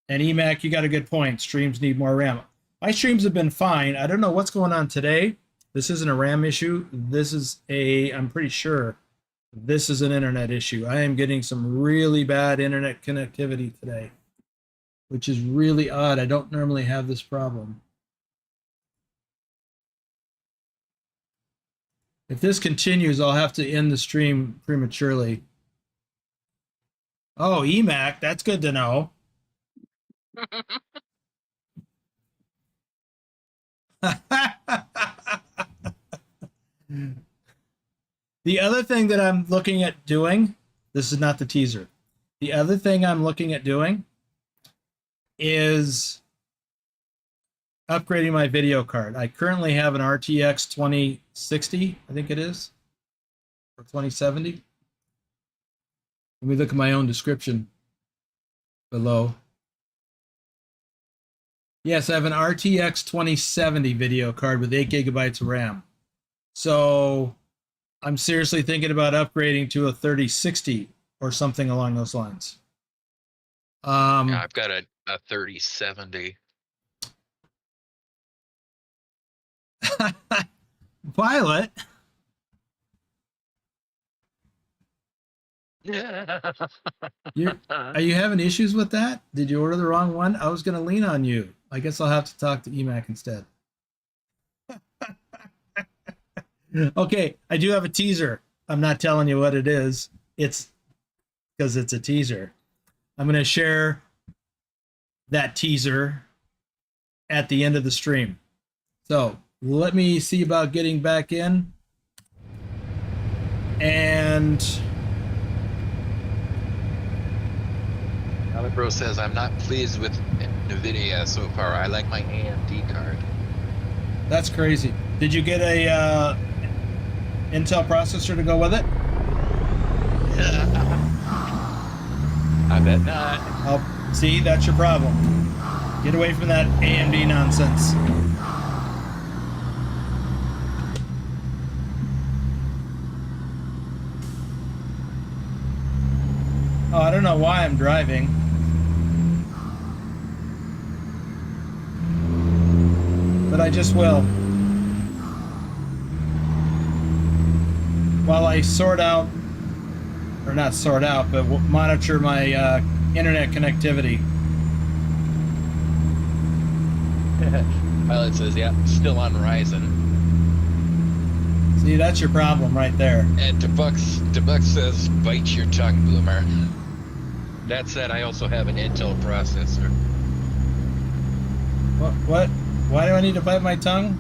EMAC, you got a good point. Streams need more RAM. My streams have been fine. I don't know what's going on today. This isn't a RAM issue. This is I'm pretty sure this is an internet issue. I am getting some really bad internet connectivity today, which is really odd. I don't normally have this problem. If this continues, I'll have to end the stream prematurely. Oh, EMAC, that's good to know. The other thing that I'm looking at doing, this is not the teaser. The other thing I'm looking at doing is upgrading my video card. I currently have an RTX 2060, I think it is, or 2070. Let me look at my own description below. Yes, I have an RTX 2070 video card with 8 gigabytes of RAM. So I'm seriously thinking about upgrading to a 3060 or something along those lines. Yeah, I've got a 3070. Pilot. Are you having issues with that? Did you order the wrong one? I was going to lean on you. I guess I'll have to talk to EMAC instead. Okay, I do have a teaser. I'm not telling you what it is. It's because it's a teaser. I'm going to share that teaser at the end of the stream. So let me see about getting back in. And Alabro says, I'm not pleased with NVIDIA so far. I like my AMD card. that's crazy. Did you get a Intel processor to go with it? I bet not. Oh, see, that's your problem. Get away from that AMD nonsense. Oh, I don't know why I'm driving. But I just will. While I sort out, or not sort out, but monitor my internet connectivity. Pilot says, yeah, still on Ryzen. See, that's your problem right there. And DeBuck says, bite your tongue, Boomer. That said, I also have an Intel processor. What? Why do I need to bite my tongue?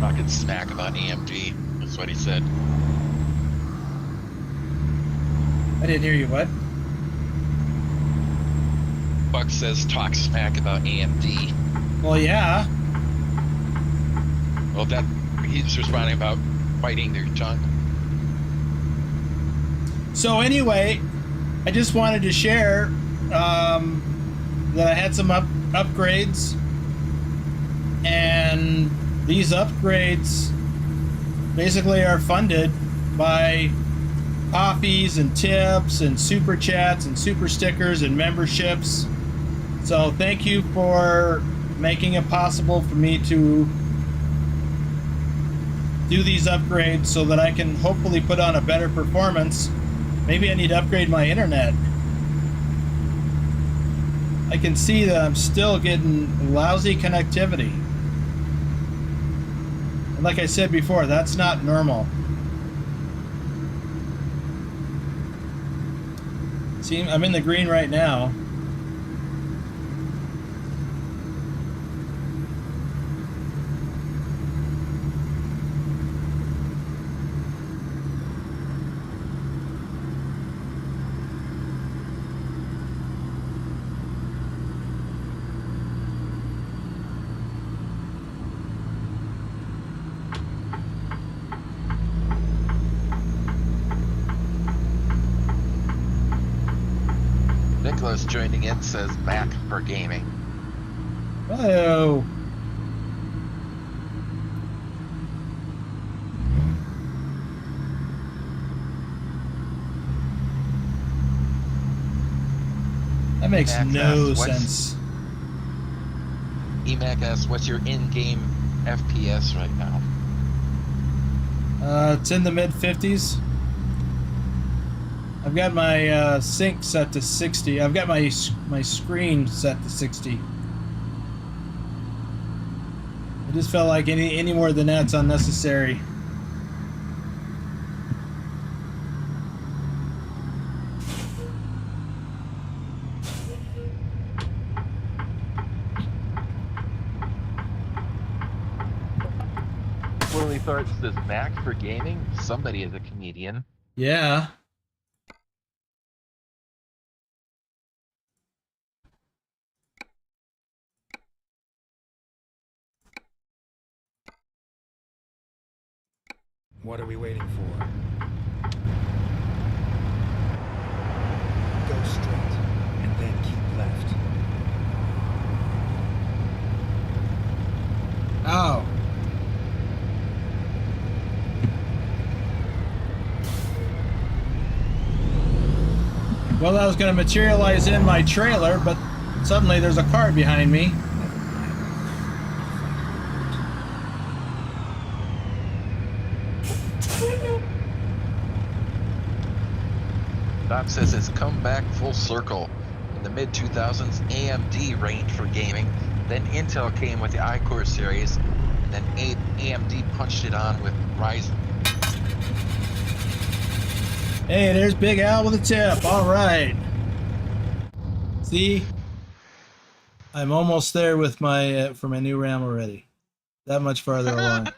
Talking smack about AMD. That's what he said. I didn't hear you. What? Buck says, talk smack about AMD. Well, yeah. Well, that he's responding about biting their tongue. So anyway, I just wanted to share that I had some upgrades, and these upgrades basically are funded by coffees and tips and super chats and super stickers and memberships. So thank you for making it possible for me to do these upgrades so that I can hopefully put on a better performance. Maybe I need to upgrade my internet. I can see that I'm still getting lousy connectivity. And like I said before, that's not normal. See, I'm in the green right now. Nicholas joining in says Mac for gaming. Oh. That makes Mac no asks, sense. EMAC asks, what's your in-game FPS right now? It's in the mid 50s. I've got my sync set to 60. I've got my screen set to 60. I just felt like any more than that's unnecessary. Willie Thornton says Mac for gaming. Somebody is a comedian. Yeah. What are we waiting for? Go straight, and then keep left. Oh. Well, I was going to materialize in my trailer, but suddenly there's a car behind me. Bob says it's come back full circle. In the mid-2000s, AMD reigned for gaming. Then Intel came with the iCore series. And then AMD punched it on with Ryzen. Hey, there's Big Al with a tip. All right. See? I'm almost there with my for my new RAM already. That much farther along.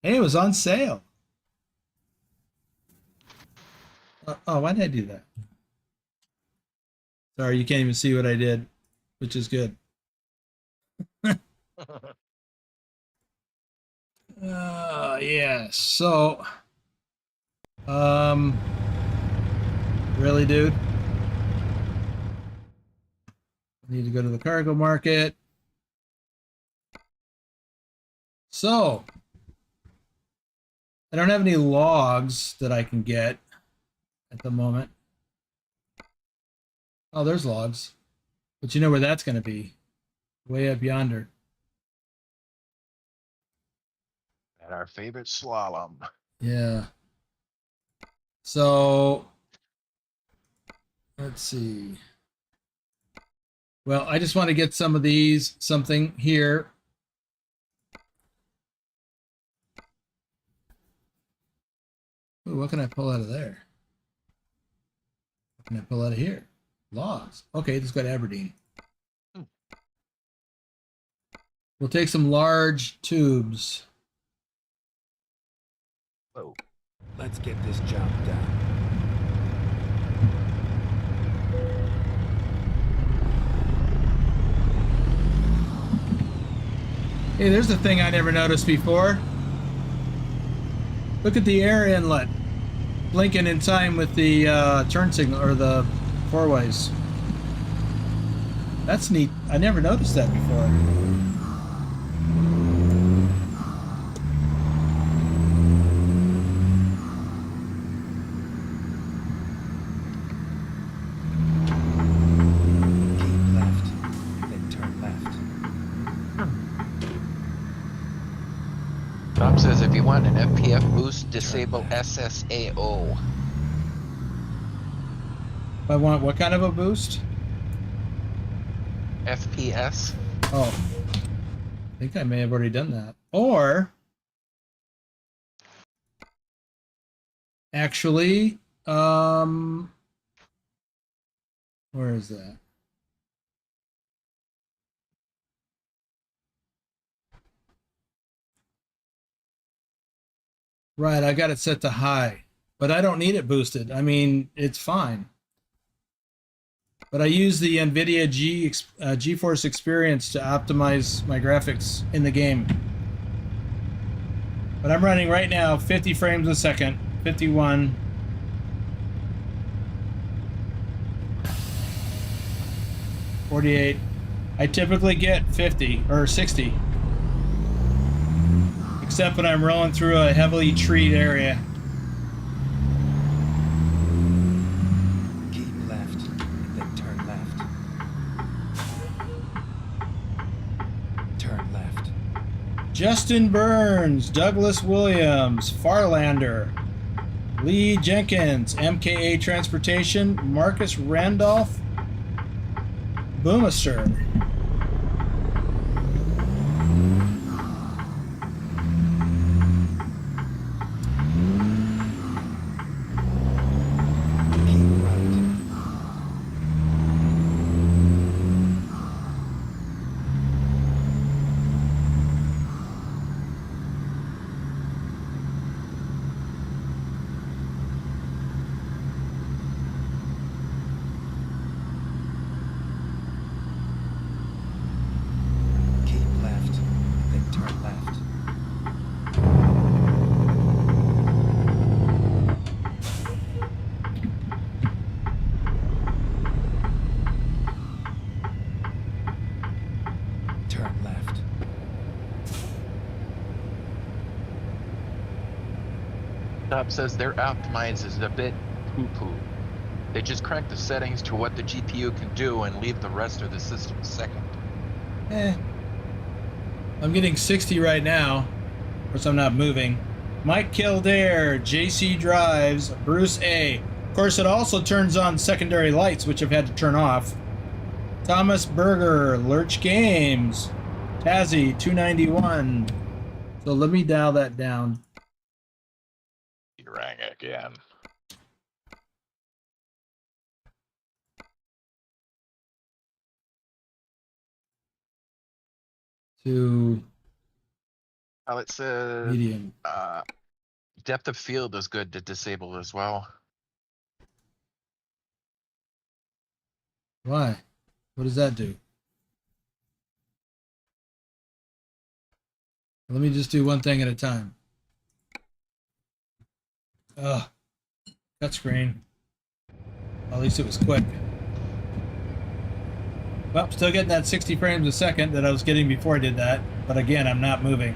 Hey, it was on sale. Oh, why did I do that? Sorry, you can't even see what I did, which is good. Yeah. So, really, dude? I need to go to the cargo market. So, I don't have any logs that I can get at the moment. Oh, there's logs. But you know where that's going to be. Way up yonder. At our favorite slalom. Yeah. So, let's see. Well, I just want to get some of these, something here. Ooh, what can I pull out of there? What can I pull out of here? Logs. Okay, let's go to Aberdeen. We'll take some large tubes. Whoa. Let's get this job done. Hey, there's a thing I never noticed before. Look at the air inlet. blinking in time with the turn signal or the four ways. That's neat. I never noticed that before. Keep left, then turn left. Tom says if you want an FPF boost, disable SSAO. I want what kind of a boost? FPS. Oh, I think I may have already done that. Or actually, where is that? Right, I got it set to high, but I don't need it boosted. I mean, it's fine. But I use the NVIDIA GeForce Experience to optimize my graphics in the game. But I'm running right now 50 frames a second, 51. .48. I typically get 50 or 60. Except when I'm rolling through a heavily treed area. Keep left, then turn left. Turn left. Justin Burns, Douglas Williams, Farlander, Lee Jenkins, MKA Transportation, Marcus Randolph, Boomister. Keep right. Keep left, then turn left. Turn left. Top says their optimize is a bit poo-poo. They just crank the settings to what the GPU can do and leave the rest of the system second. I'm getting 60 right now. Of course, I'm not moving. Mike Kildare, JC Drives, Bruce A. Of course, it also turns on secondary lights, which I've had to turn off. Thomas Berger, Lurch Games, Tazzy 291. So let me dial that down. You rang again. To It said medium. depth of field is good to disable as well. Why? What does that do? Let me just do one thing at a time. Ugh. Cut screen. Well, at least it was quick. Well, still getting that 60 frames a second that I was getting before I did that. But again, I'm not moving.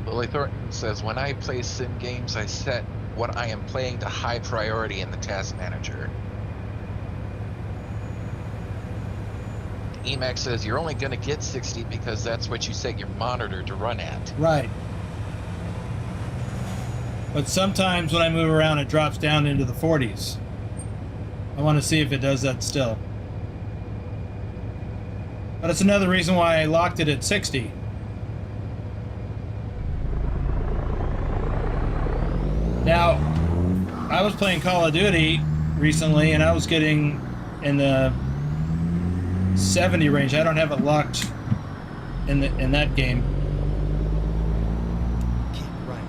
Lily Thornton says, when I play sim games, I set what I am playing to high priority in the task manager. Emac says, you're only going to get 60 because that's what you set your monitor to run at. Right. But sometimes when I move around, it drops down into the 40s. I want to see if it does that still. But it's another reason why I locked it at 60. Now, I was playing Call of Duty recently, and I was getting in the 70 range. I don't have it locked in that game. Keep right,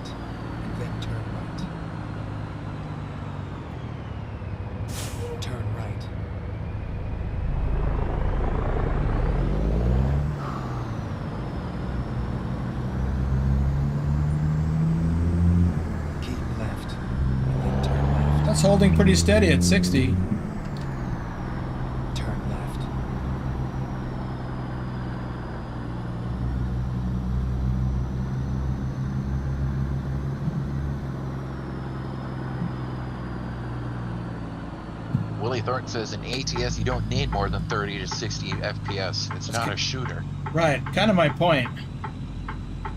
and then turn right. Turn right. It's holding pretty steady at 60. Turn left. Willie Thornton says in ATS you don't need more than 30 to 60 FPS. It's not a shooter. Right, kind of my point. I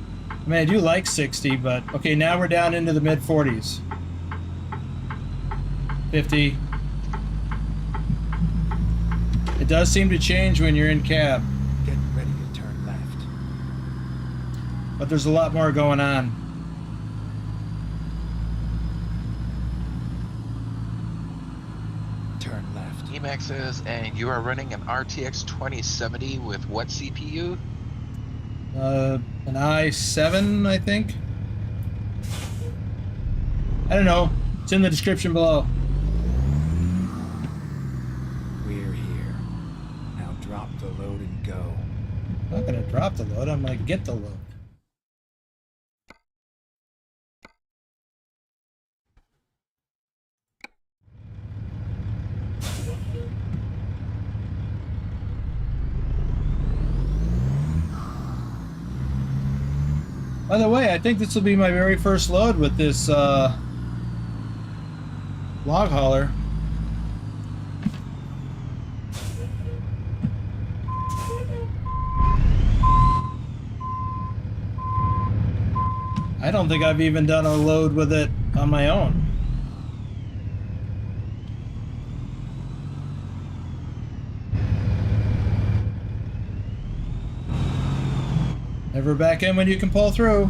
mean, I do like 60, but okay, now we're down into the mid 40s. 50. It does seem to change when you're in cab, Get ready to turn left. but there's a lot more going on. Turn left. Emacs says, and you are running an RTX 2070 with what CPU? An i7, I think. I don't know. It's in the description below. We're here. Now drop the load and go. I'm not gonna drop the load. I'm gonna get the load. By the way, I think this will be my very first load with this log hauler. I don't think I've even done a load with it on my own. Never back in when you can pull through.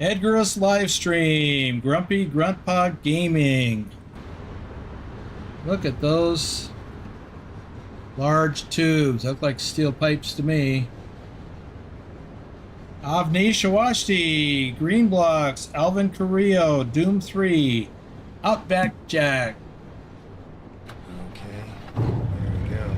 Edgar's live stream, Grumpy Gruntpod Gaming. Look at those large tubes. Look like steel pipes to me. Avni Shawashti, Green Blocks, Alvin Carrillo, Doom 3, Outback Jack. Okay. There we go.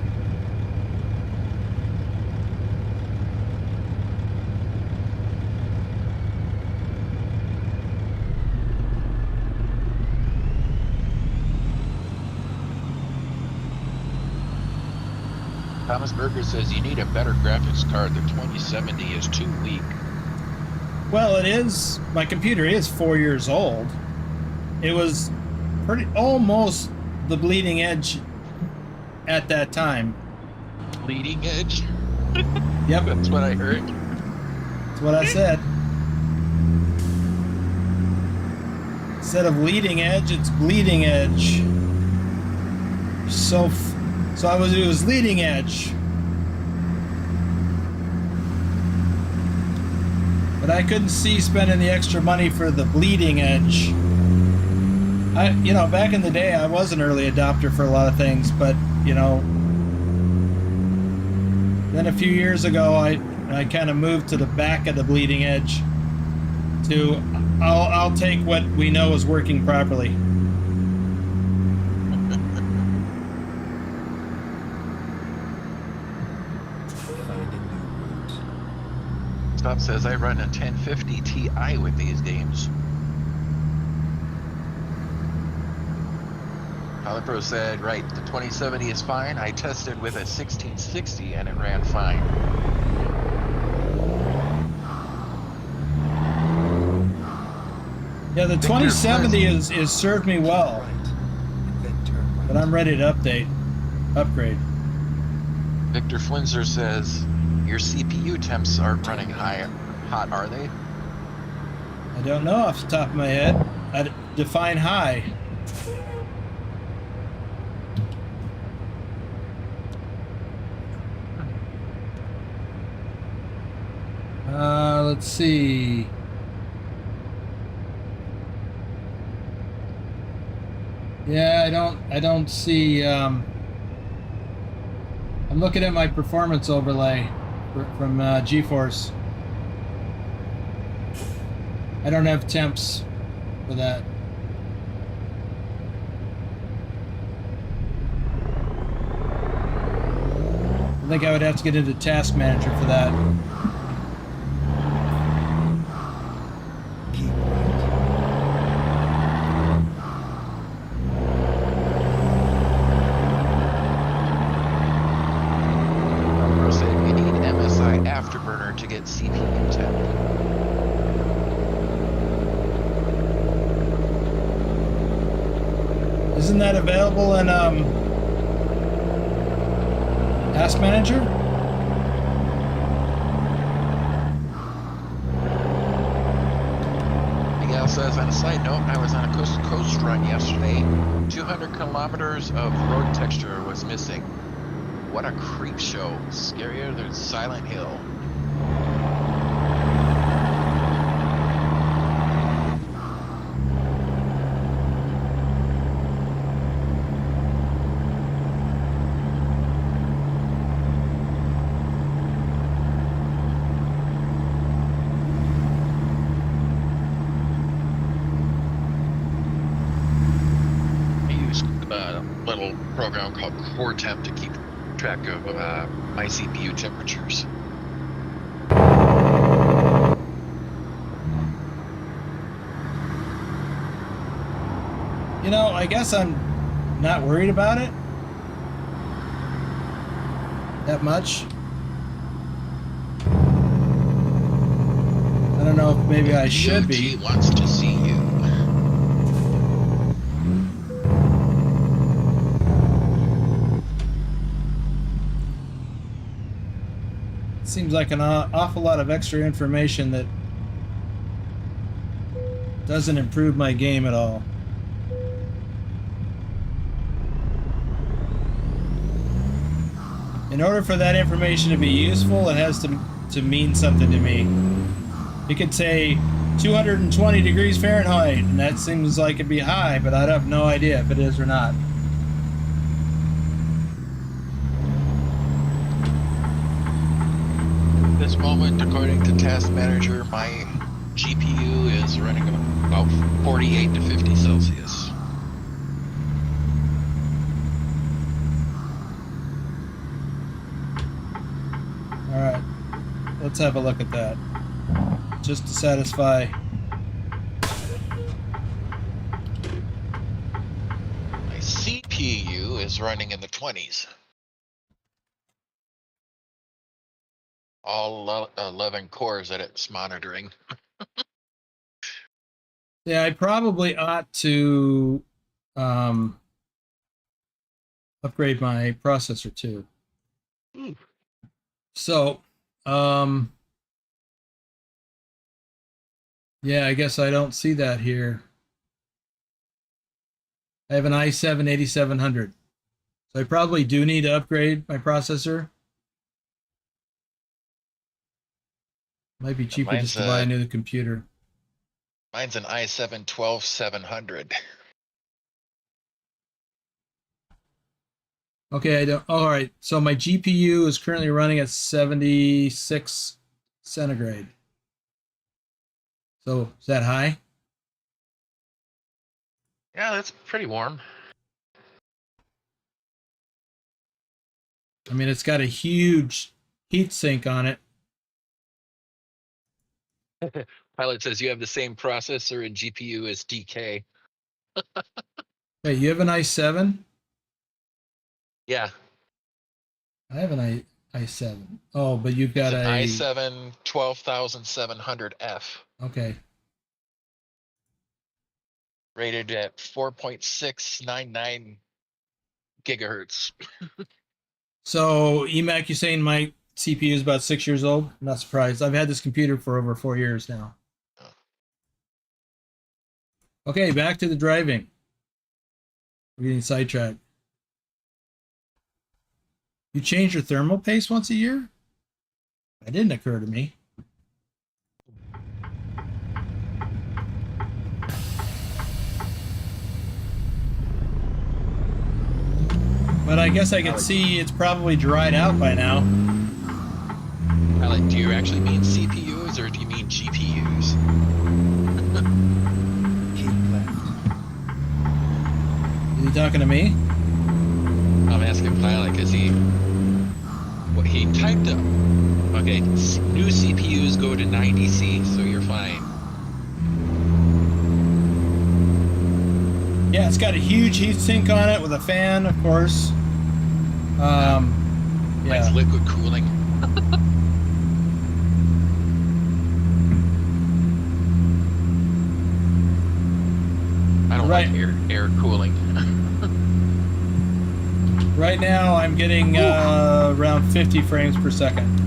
Thomas Berger says you need a better graphics card. The 2070 is too weak. Well, it is. My computer is 4 years old. It was pretty almost the bleeding edge at that time. Bleeding edge? Yep, That's what I heard. that's what I said. Instead of leading edge, it's bleeding edge. It was leading edge. But I couldn't see spending the extra money for the bleeding edge. Back in the day, I was an early adopter for a lot of things, but, then a few years ago, I kind of moved to the back of the bleeding edge to, I'll take what we know is working properly. Stop says I run a 1050 Ti with these games. Holipro said, right, the 2070 is fine. I tested with a 1660 and it ran fine. Yeah, the 2070 is served me well, Right. And then turn right. but I'm ready to upgrade. Victor Flinzer says, your CPU temps aren't running hot, are they? I don't know off the top of my head. I'd define high. Let's see. Yeah, I don't see. I'm looking at my performance overlay from GeForce. I don't have temps for that. I think I would have to get into Task Manager for that. Keep right. First, you need MSI Afterburner to get CPU temp. Isn't that available in Task Manager? Miguel says, on a side note, I was on a coast-to-coast run yesterday. 200 kilometers of road texture was missing. What a creep show. Scarier than Silent Hill. Little program called Core Temp to keep track of my CPU temperatures. You know, I guess I'm not worried about it that much. I don't know if maybe I should be. DOT wants to see you. Seems like an awful lot of extra information that doesn't improve my game at all. In order for that information to be useful, it has to mean something to me. You could say 220 degrees Fahrenheit, and that seems like it'd be high, but I'd have no idea if it is or not. This moment, according to Task Manager, my GPU is running about 48 to 50 Celsius. All right, let's have a look at that, just to satisfy. My CPU is running in the 20s. All 11 cores that it's monitoring. Yeah, I probably ought to upgrade my processor too. So, yeah, I guess I don't see that here. I have an i7 8700. So I probably do need to upgrade my processor. Might be cheaper just to buy a new computer. Mine's an i7 12700. Okay, I don't. Oh, all right. So my GPU is currently running at 76 centigrade. So is that high? Yeah, that's pretty warm. I mean, it's got a huge heat sink on it. Pilot says you have the same processor and GPU as DK. Hey, you have an i7? Yeah. I have an i7. Oh, but you've got It's an a i7 12700F. Okay. Rated at 4.699 gigahertz. So, EMAC, you're saying my CPU is about 6 years old? I'm not surprised. I've had this computer for over 4 years now. Okay, back to the driving. We're getting sidetracked. You change your thermal paste once a year? That didn't occur to me. But I guess I could see it's probably dried out by now. Pilot, do you actually mean CPUs or do you mean GPUs? talking to me? I'm asking Pilot because he typed up. Okay, new CPUs go to 90C, so you're fine. Yeah, it's got a huge heatsink on it with a fan, of course. Yeah. Mine's liquid cooling. I don't like air cooling. Right now, I'm getting around 50 frames per second.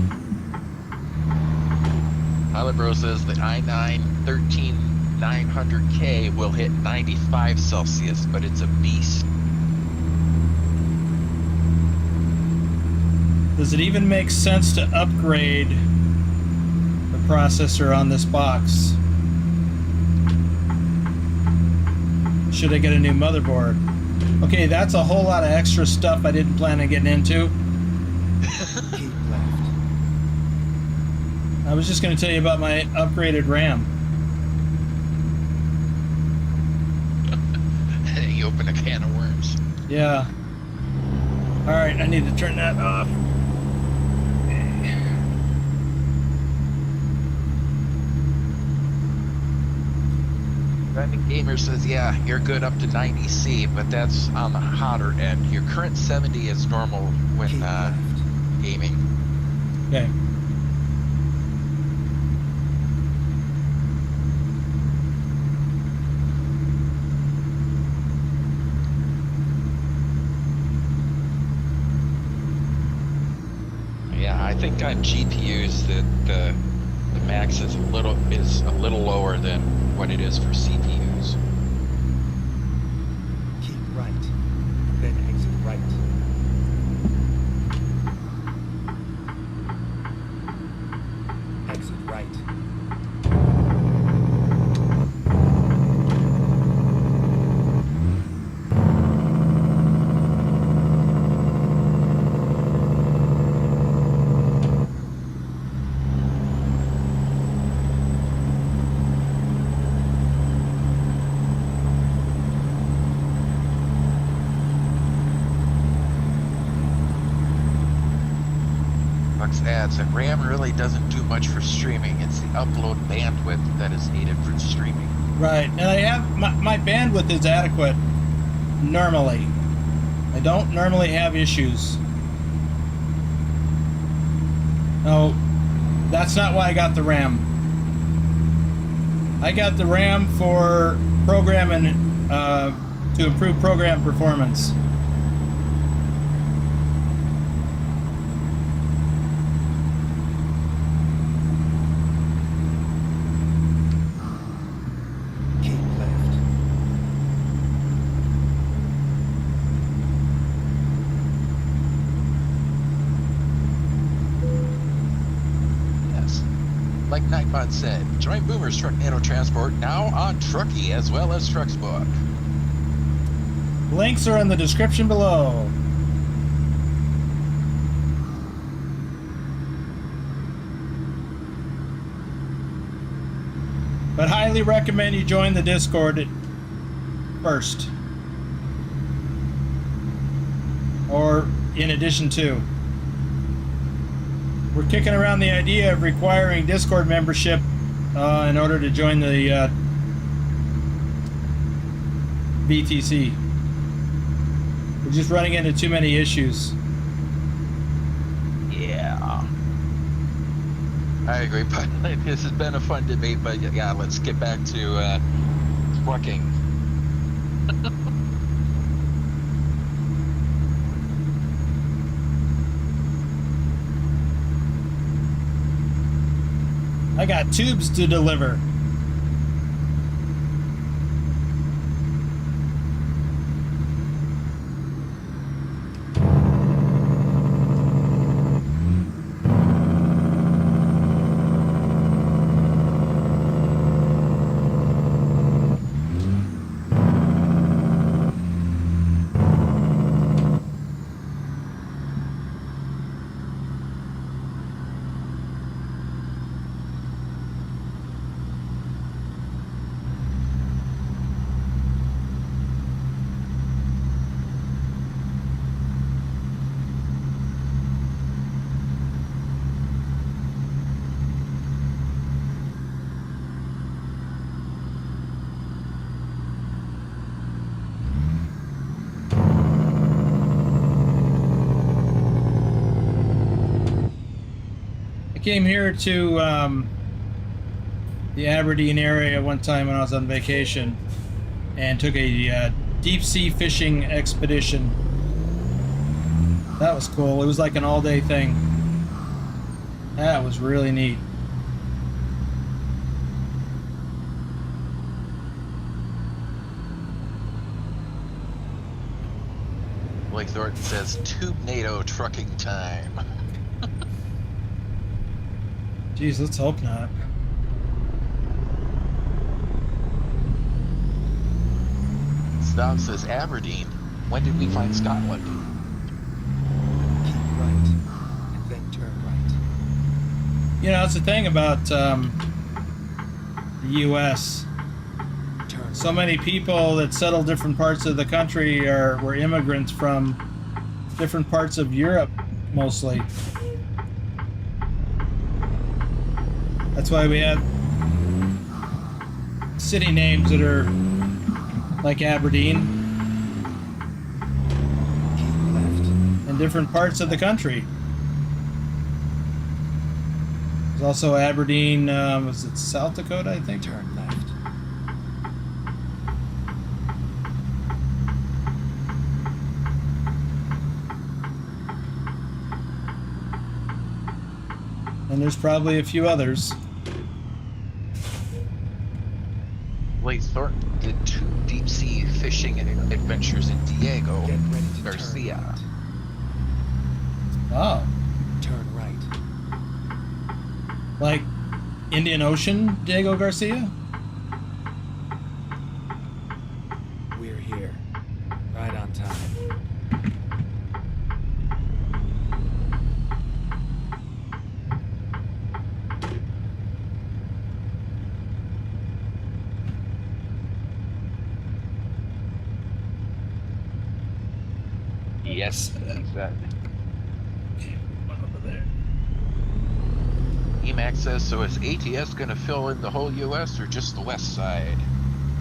Pilot Bro says the i9 13900K will hit 95 Celsius, but it's a beast. Does it even make sense to upgrade the processor on this box? Should I get a new motherboard? Okay, that's a whole lot of extra stuff I didn't plan on getting into. Keep left. I was just going to tell you about my upgraded RAM. You open a can of worms. Yeah. Alright, I need to turn that off. Driving Gamer says, yeah, you're good up to 90C, but that's on the hotter end. Your current 70 is normal when Keep left. gaming. Okay. Yeah, I think on GPUs that the max is a little lower than what it is for CPUs. Keep right. Then exit right. Exit right. Adds that RAM really doesn't do much for streaming. It's the upload bandwidth that is needed for streaming. Right, and I have my bandwidth is adequate normally. I don't normally have issues. No, that's not why I got the RAM. I got the RAM for programming to improve program performance. Like Nightbot said, join Boomer's Trucknado Transport now on Trucky as well as TrucksBook. Links are in the description below. But highly recommend you join the Discord first. Or in addition to. We're kicking around the idea of requiring Discord membership in order to join the VTC. We're just running into too many issues. Yeah. I agree, but this has been a fun debate, but yeah, let's get back to trucking. I got tubes to deliver. came here to the Aberdeen area one time when I was on vacation and took a deep sea fishing expedition. That was cool. It was like an all-day thing. That was really neat. Blake Thornton says, Trucknado trucking time. Jeez, let's hope not. Stom says, Aberdeen. When did we find Scotland? Keep right, and then turn right. You know, that's the thing about the U.S. Turn So many people that settle different parts of the country were immigrants from different parts of Europe, mostly. That's why we have city names that are like Aberdeen keep left. in different parts of the country. There's also Aberdeen, was it South Dakota, I think? Turn left. And there's probably a few others. Blake Thornton did 2 deep sea fishing adventures in Diego Get ready to Garcia. turn right. Wow. Turn right. Like Indian Ocean, Diego Garcia? We're here. Right on time. Yes, that. One over there. Emac says, so is ATS going to fill in the whole U.S. or just the west side?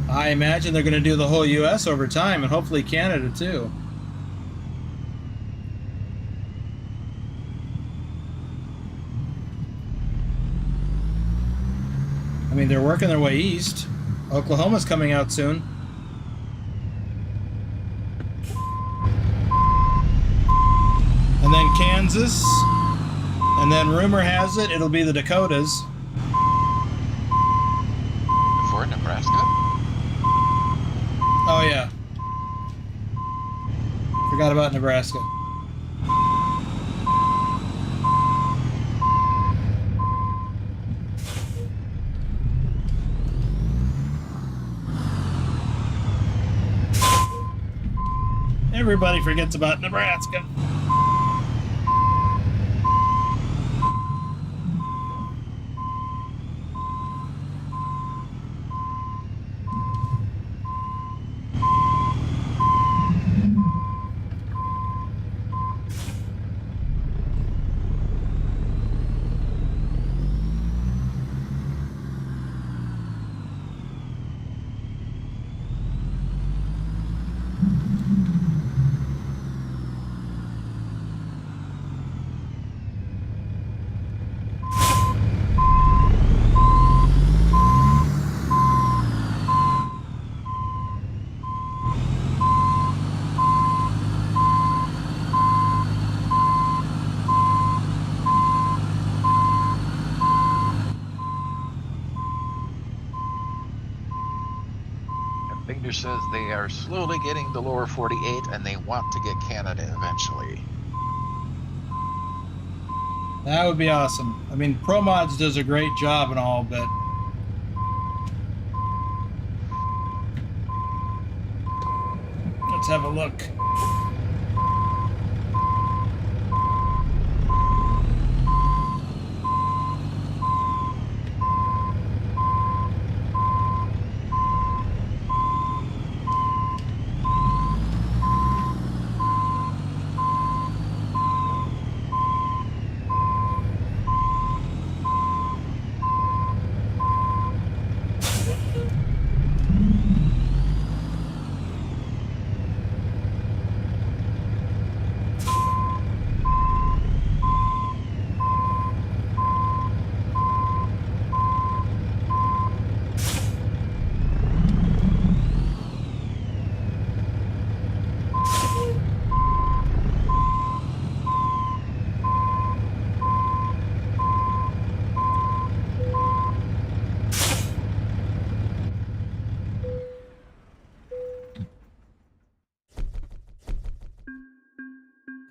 I imagine they're going to do the whole U.S. over time, and hopefully Canada too. I mean, they're working their way east. Oklahoma's coming out soon. And then Kansas. And then rumor has it, it'll be the Dakotas. Before Nebraska? Oh, yeah. Forgot about Nebraska. Everybody forgets about Nebraska. Binger says they are slowly getting the lower 48 and they want to get Canada eventually. That would be awesome. I mean, ProMods does a great job and all, but let's have a look.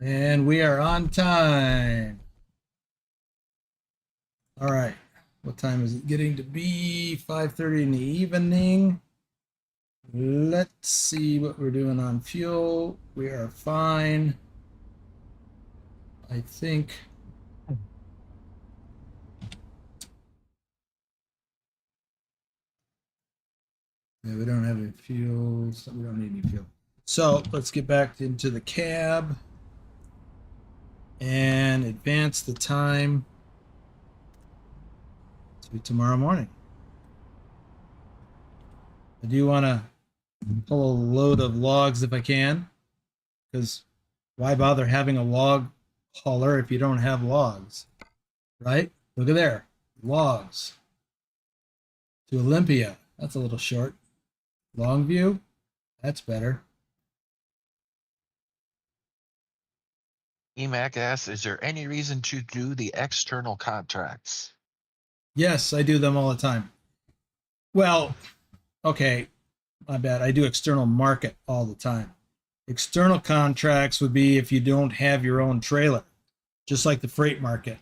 And we are on time. All right. What time is it getting to be? 5:30 in the evening. Let's see what we're doing on fuel. We are fine. I think. Yeah, we don't have any fuel, so we don't need any fuel. So let's get back into the cab and advance the time to tomorrow morning. I do want to pull a load of logs if I can, because why bother having a log hauler if you don't have logs, right? Look at there, logs to Olympia. That's a little short. Longview, that's better. EMAC asks, is there any reason to do the external contracts? Yes, I do them all the time. Well, okay, my bad. I do external market all the time. External contracts would be if you don't have your own trailer, just like the freight market.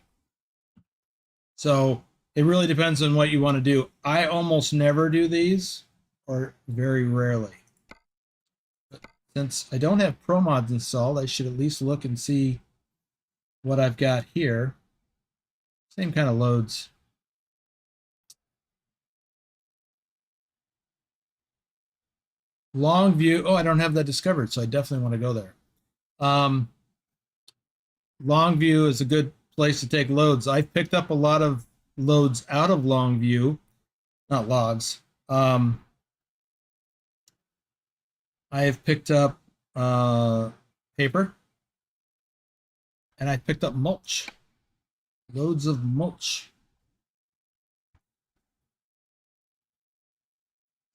So it really depends on what you want to do. I almost never do these, or very rarely. But since I don't have ProMods installed, I should at least look and see what I've got here. Same kind of loads. Longview. Oh, I don't have that discovered, so I definitely want to go there. Longview is a good place to take loads. I've picked up a lot of loads out of Longview, not logs. I have picked up paper, and I picked up mulch, loads of mulch.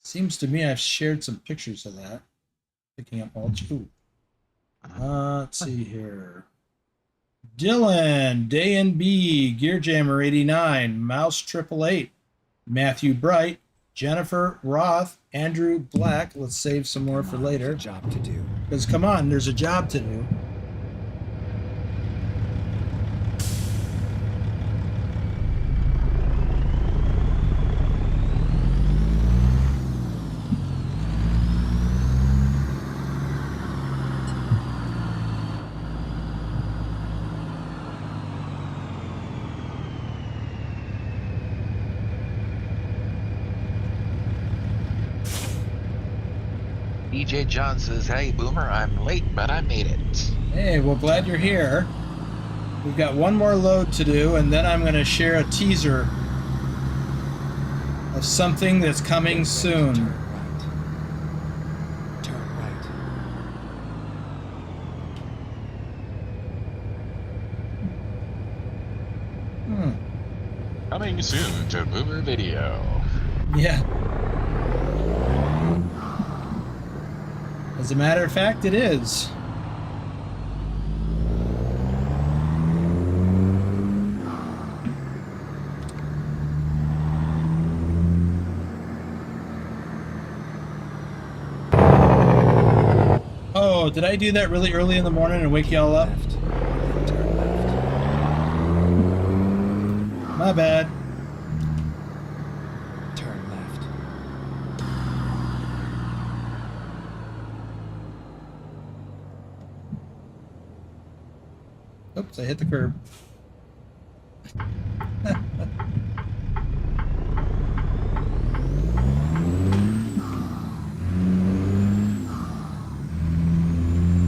Seems to me I've shared some pictures of that, picking up mulch. Ooh. Let's see here. Dylan, Day and B, Gearjammer 89, Mouse 888, Matthew Bright, Jennifer Roth, Andrew Black. Let's save some more for later. Job to do. Because come on, there's a job to do. EJ John says, hey, Boomer, I'm late, but I made it. Hey, well, glad you're here. We've got one more load to do, and then I'm going to share a teaser of something that's coming soon. Turn right. Coming soon to Boomer Video. Yeah. As a matter of fact, it is. Oh, did I do that really early in the morning and wake y'all up? Left. Turn left. My bad. Turn left. Oops, I hit the curb.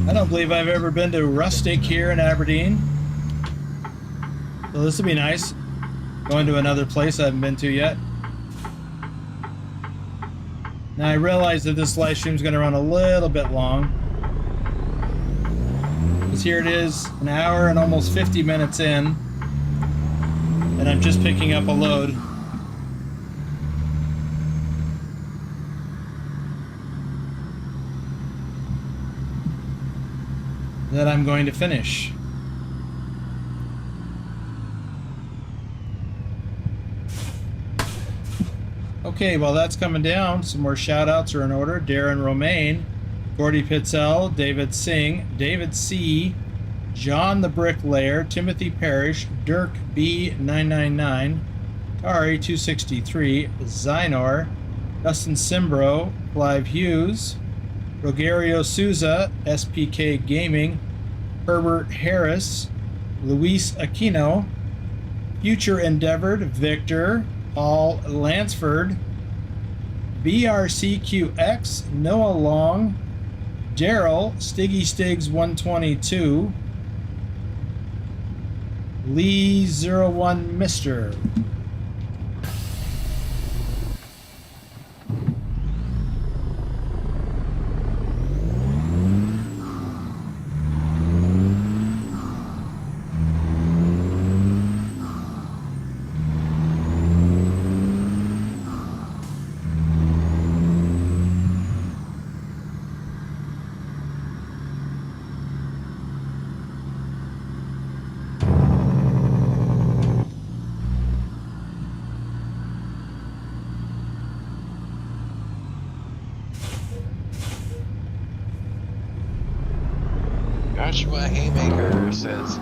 I don't believe I've ever been to Rustic here in Aberdeen. So this would be nice. Going to another place I haven't been to yet. Now I realize that this live stream is going to run a little bit long. Because here it is, an hour and almost 50 minutes in. And I'm just picking up a load. That I'm going to finish. Okay, while that's coming down, some more shout-outs are in order. Darren Romaine, Gordy Pitzel, David Singh, David C., John the Bricklayer, Timothy Parrish, Dirk B999, Kari 263, Zinor, Dustin Simbro, Clive Hughes, Rogerio Souza, SPK Gaming, Herbert Harris, Luis Aquino, Future Endeavored, Victor, Paul Lansford, BRCQX, Noah Long, Daryl, Stiggy Stigs 122, Lee01 Mister. Joshua Haymaker says,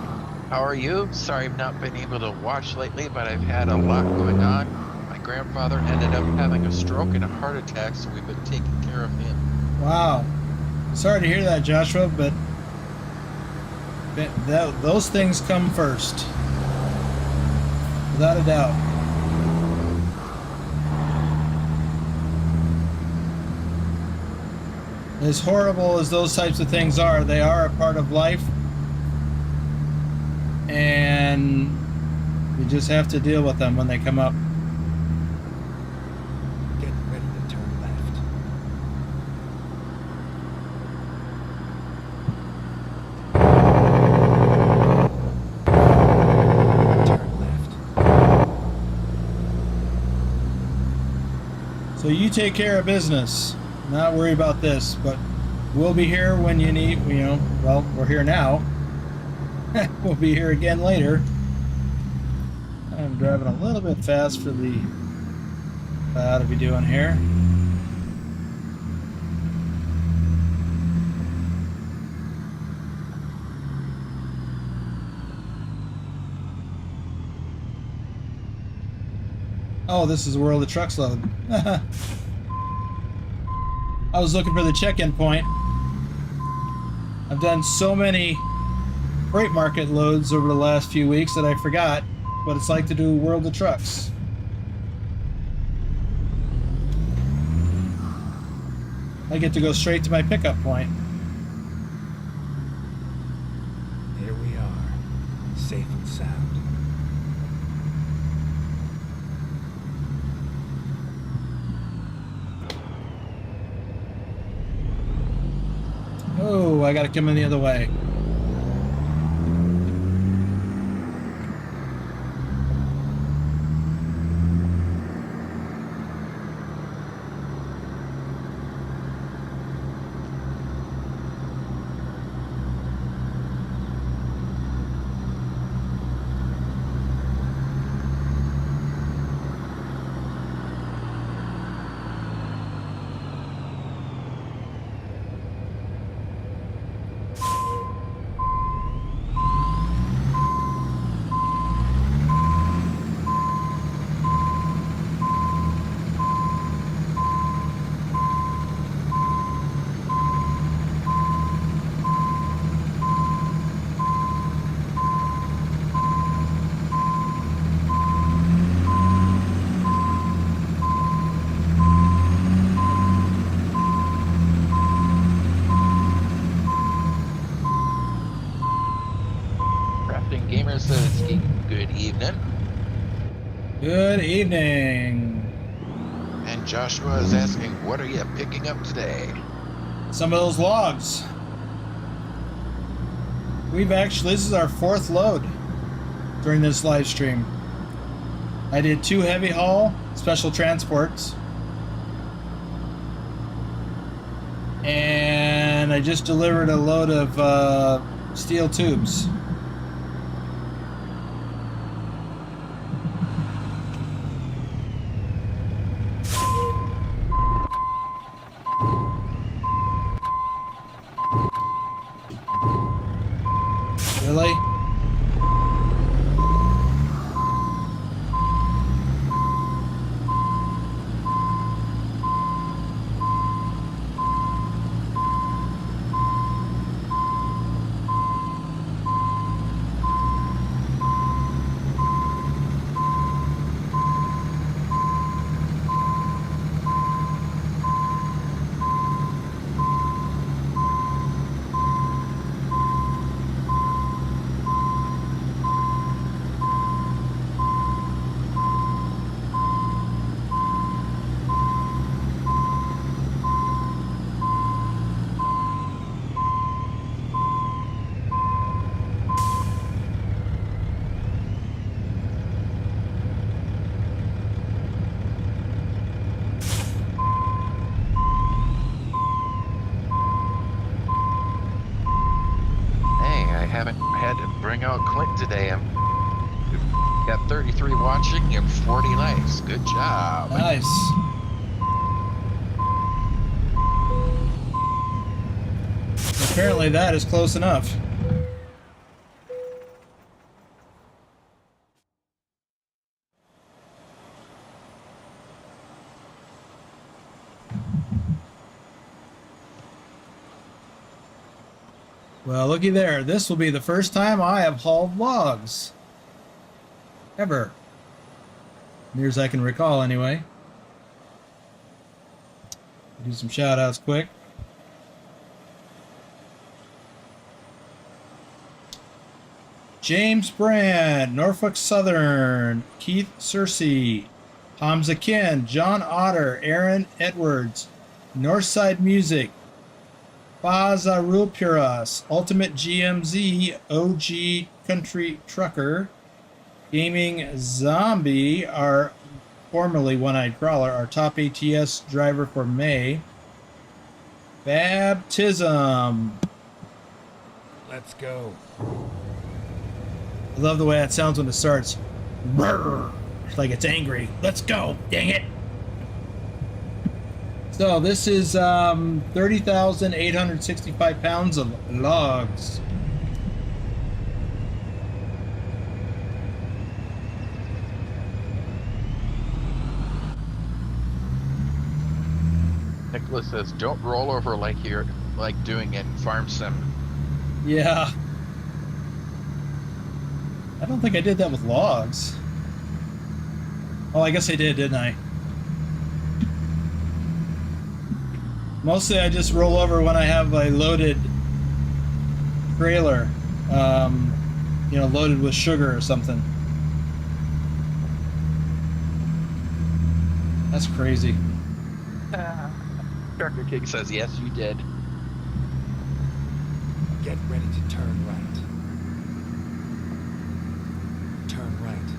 "How are you? Sorry I've not been able to watch lately, but I've had a lot going on. My grandfather ended up having a stroke and a heart attack, so we've been taking care of him." Wow. Sorry to hear that, Joshua, but those things come first. Without a doubt. As horrible as those types of things are, they are a part of life. And you just have to deal with them when they come up. Get ready to turn left. Turn left. So you take care of business. Not worry about this, but we'll be here when you need, you know, well, we're here now. We'll be here again later. I'm driving a little bit fast for the what I ought to be doing here. Oh, this is the World of Trucks load. I was looking for the check-in point. I've done so many freight market loads over the last few weeks that I forgot what it's like to do World of Trucks. I get to go straight to my pickup point. Here we are, safe and sound. Oh, I gotta come in the other way. Good evening. Good evening. And Joshua is asking, what are you picking up today? Some of those logs. This is our fourth load during this live stream. I did 2 heavy haul special transports. And I just delivered a load of steel tubes. today. We've got 33 watching and 40 likes. Good job. Nice. Apparently that is close enough. Well, looky there. This will be the first time I have hauled logs. Ever. Near as I can recall, anyway. Do some shout-outs quick. James Brand, Norfolk Southern, Keith Searcy, Hamza Kin, John Otter, Aaron Edwards, Northside Music, Bazarupuras, Ultimate GMZ, OG Country Trucker, Gaming Zombie, our formerly One-Eyed Crawler, our top ATS driver for May, Baptism. Let's go. I love the way that sounds when it starts. Brrr, like it's angry. Let's go, dang it. So this is 30,865 pounds of logs. Nicholas says, "Don't roll over like you're doing it in Farm Sim." Yeah. I don't think I did that with logs. Oh, I guess I did, didn't I? Mostly I just roll over when I have a loaded trailer, you know, loaded with sugar or something. That's crazy. Trucker King says, "Yes, you did." Get ready to turn right. Turn right.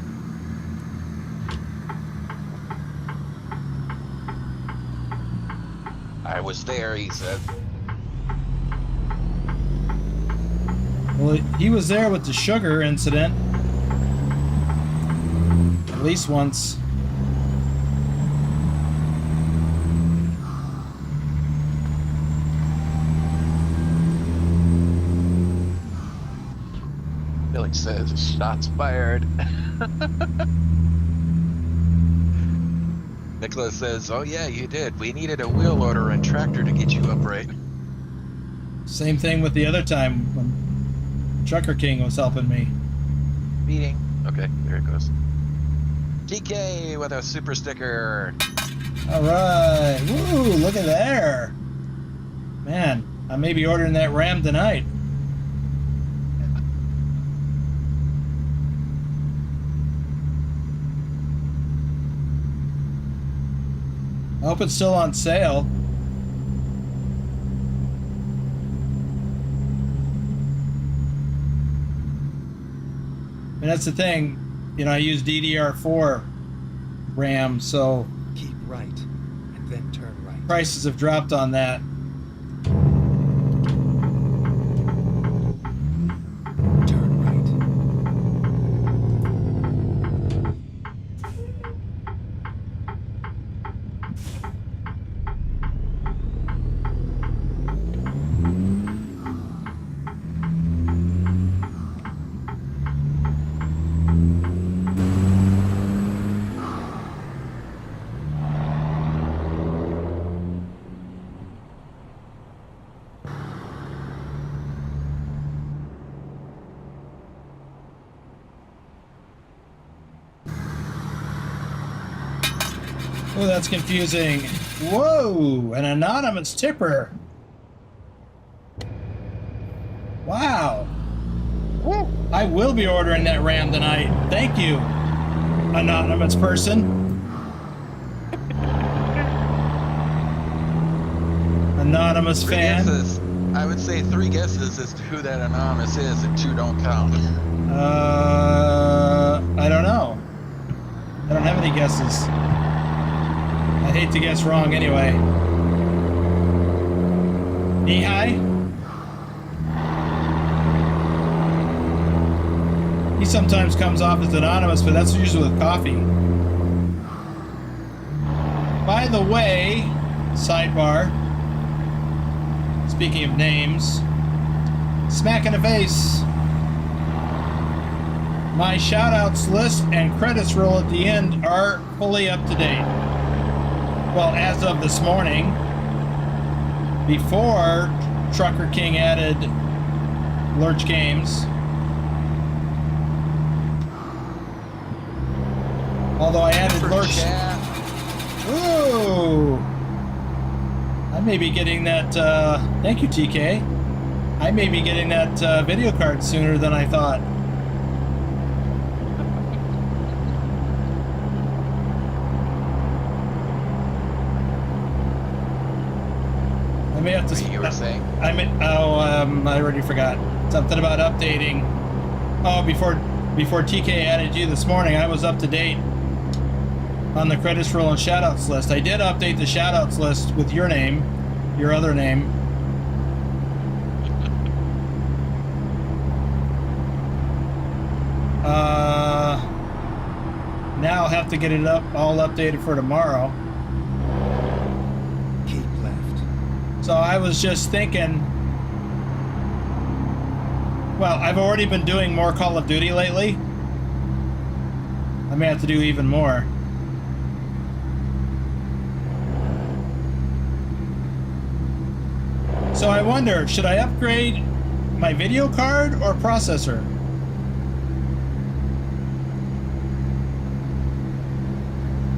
I was there, he said. Well, he was there with the sugar incident. At least once. Billy says, "Shots fired." Nicholas says, "Oh yeah, you did. We needed a wheel loader and tractor to get you upright." Same thing with the other time when Trucker King was helping me. Meeting. Okay, there it goes. TK with a super sticker. All right. Woo, look at there. Man, I may be ordering that Ram tonight. I hope it's still on sale. And that's the thing, you know, I use DDR4 RAM, so Keep right, and then turn right. prices have dropped on that. Turn right. Oh, that's confusing. Whoa, an anonymous tipper. Wow. Woo. I will be ordering that Ram tonight. Thank you, anonymous person. Anonymous Three fan. guesses. I would say 3 guesses as to who that anonymous is, and 2 don't count. I don't know. I don't have any guesses. I hate to guess wrong anyway. Knee-high? He sometimes comes off as anonymous, but that's usually with coffee. By the way, sidebar, speaking of names, smack in the face. My shoutouts list and credits roll at the end are fully up to date. Well, as of this morning, before Trucker King added Lurch Games. Although I added Lurch. Ooh! I may be getting that, thank you, TK. I may be getting that video card sooner than I thought. I may have to. What you were saying? I already forgot. Something about updating. Oh, before TK added you this morning, I was up to date on the credits roll and shoutouts list. I did update the shoutouts list with your name, your other name. Now I'll have to get it all updated for tomorrow. Keep left. So I was just thinking, well, I've already been doing more Call of Duty lately. I may have to do even more. So I wonder, should I upgrade my video card or processor?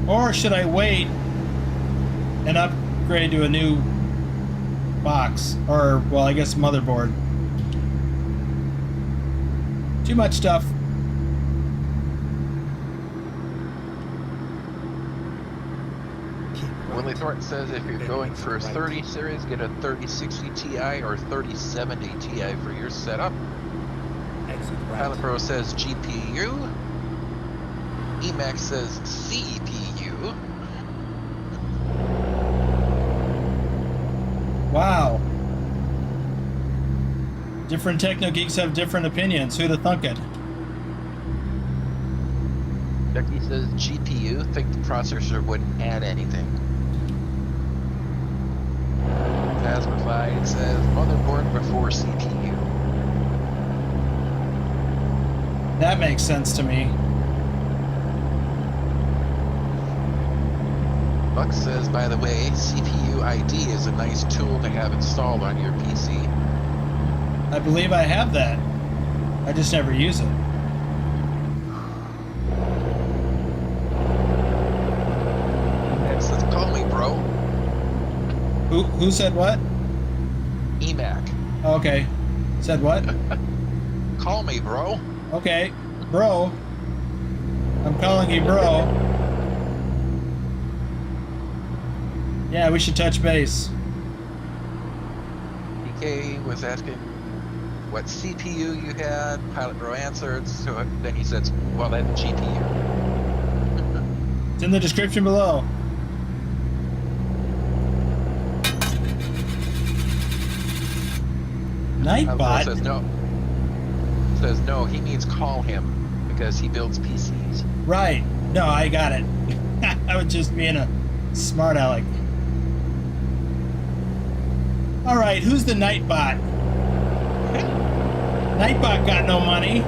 Or should I wait and upgrade to a new box? Or, well, I guess motherboard. Too much stuff. Willie Thornton says if you're going for a 30 series, get a 3060 Ti or 3070 Ti for your setup. Exit right. Pilot Pro says GPU. Emacs says CPU. Wow. Different techno geeks have different opinions. Who'd have thunk it? Ducky says GPU. Think the processor wouldn't add anything. Phasmified says motherboard before CPU. That makes sense to me. Buck says, by the way, CPU ID is a nice tool to have installed on your PC. I believe I have that. I just never use it. It says, call me, bro. Who said what? EMAC. Okay. Said what? Call me, bro. Okay. Bro. I'm calling you bro. Yeah, we should touch base. DK was asking what CPU you had. Pilot Bro answered, so then he says, well, that's GPU. It's in the description below. Nightbot? Says no, he means call him because he builds PCs. Right. No, I got it. I was just being a smart aleck. All right, who's the Nightbot? Nightbot got no money.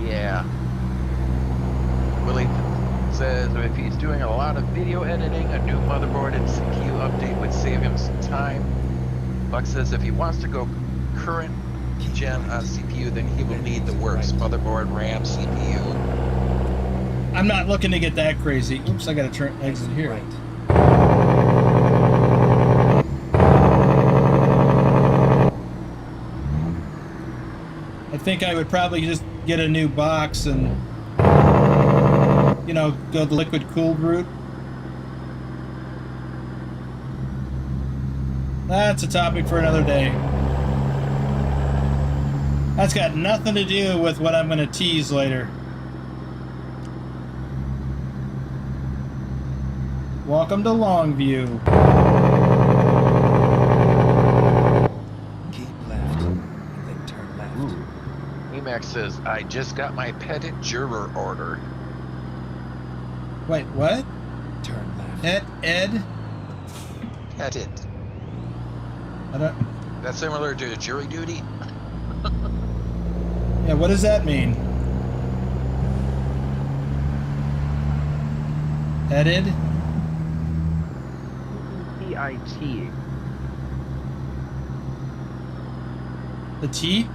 Yeah. Willie says if he's doing a lot of video editing, a new motherboard and CPU update would save him some time. Buck says if he wants to go current gen on CPU, then he will need the works: motherboard, RAM, CPU. I'm not looking to get that crazy. Oops, I gotta turn exit here. Right. I think I would probably just get a new box and, you know, go the liquid cooled route. That's a topic for another day. That's got nothing to do with what I'm going to tease later. Welcome to Longview. Max says, I just got my petted juror order. Wait, what? Turn left. Ed? Petted. I don't. That's similar to jury duty? Yeah, what does that mean? Headed? T-I-T. The teat?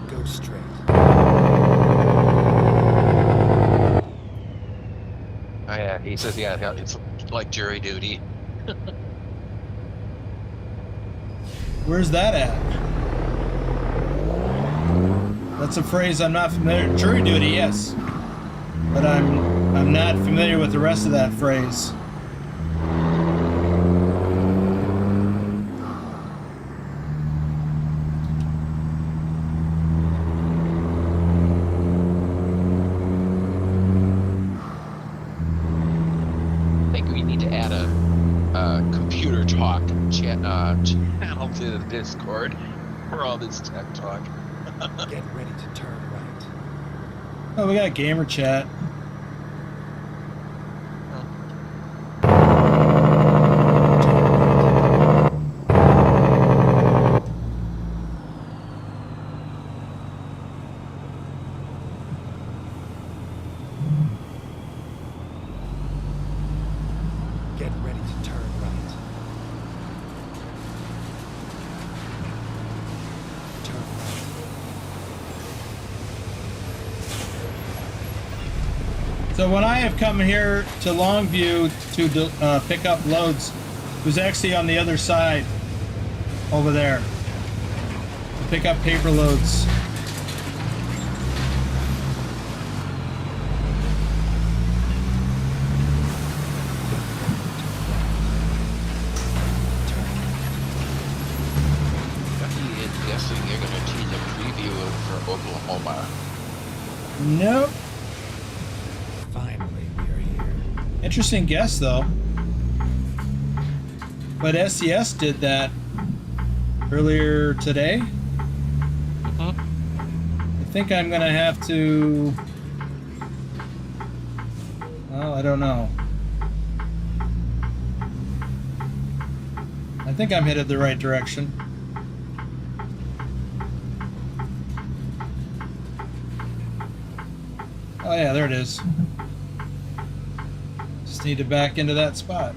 Go straight. Oh, yeah, he says, yeah, it's like jury duty. Where's that at? That's a phrase I'm not familiar. Jury duty, yes, but I'm not familiar with the rest of that phrase. I think we need to add a computer talk channel to the Discord for all this tech talk. Get ready to turn right. Oh, we got gamer chat. Get ready to turn right. Turn right. So when I have come here to Longview to pick up loads, it was actually on the other side over there to pick up paper loads. Trucky is guessing you're going to tease a preview for Oklahoma. Nope. Finally, we are here. Interesting guess though. But SES did that earlier today. I think I'm gonna have to. Well, I don't know. I think I'm headed the right direction. Oh yeah, there it is. Just need to back into that spot.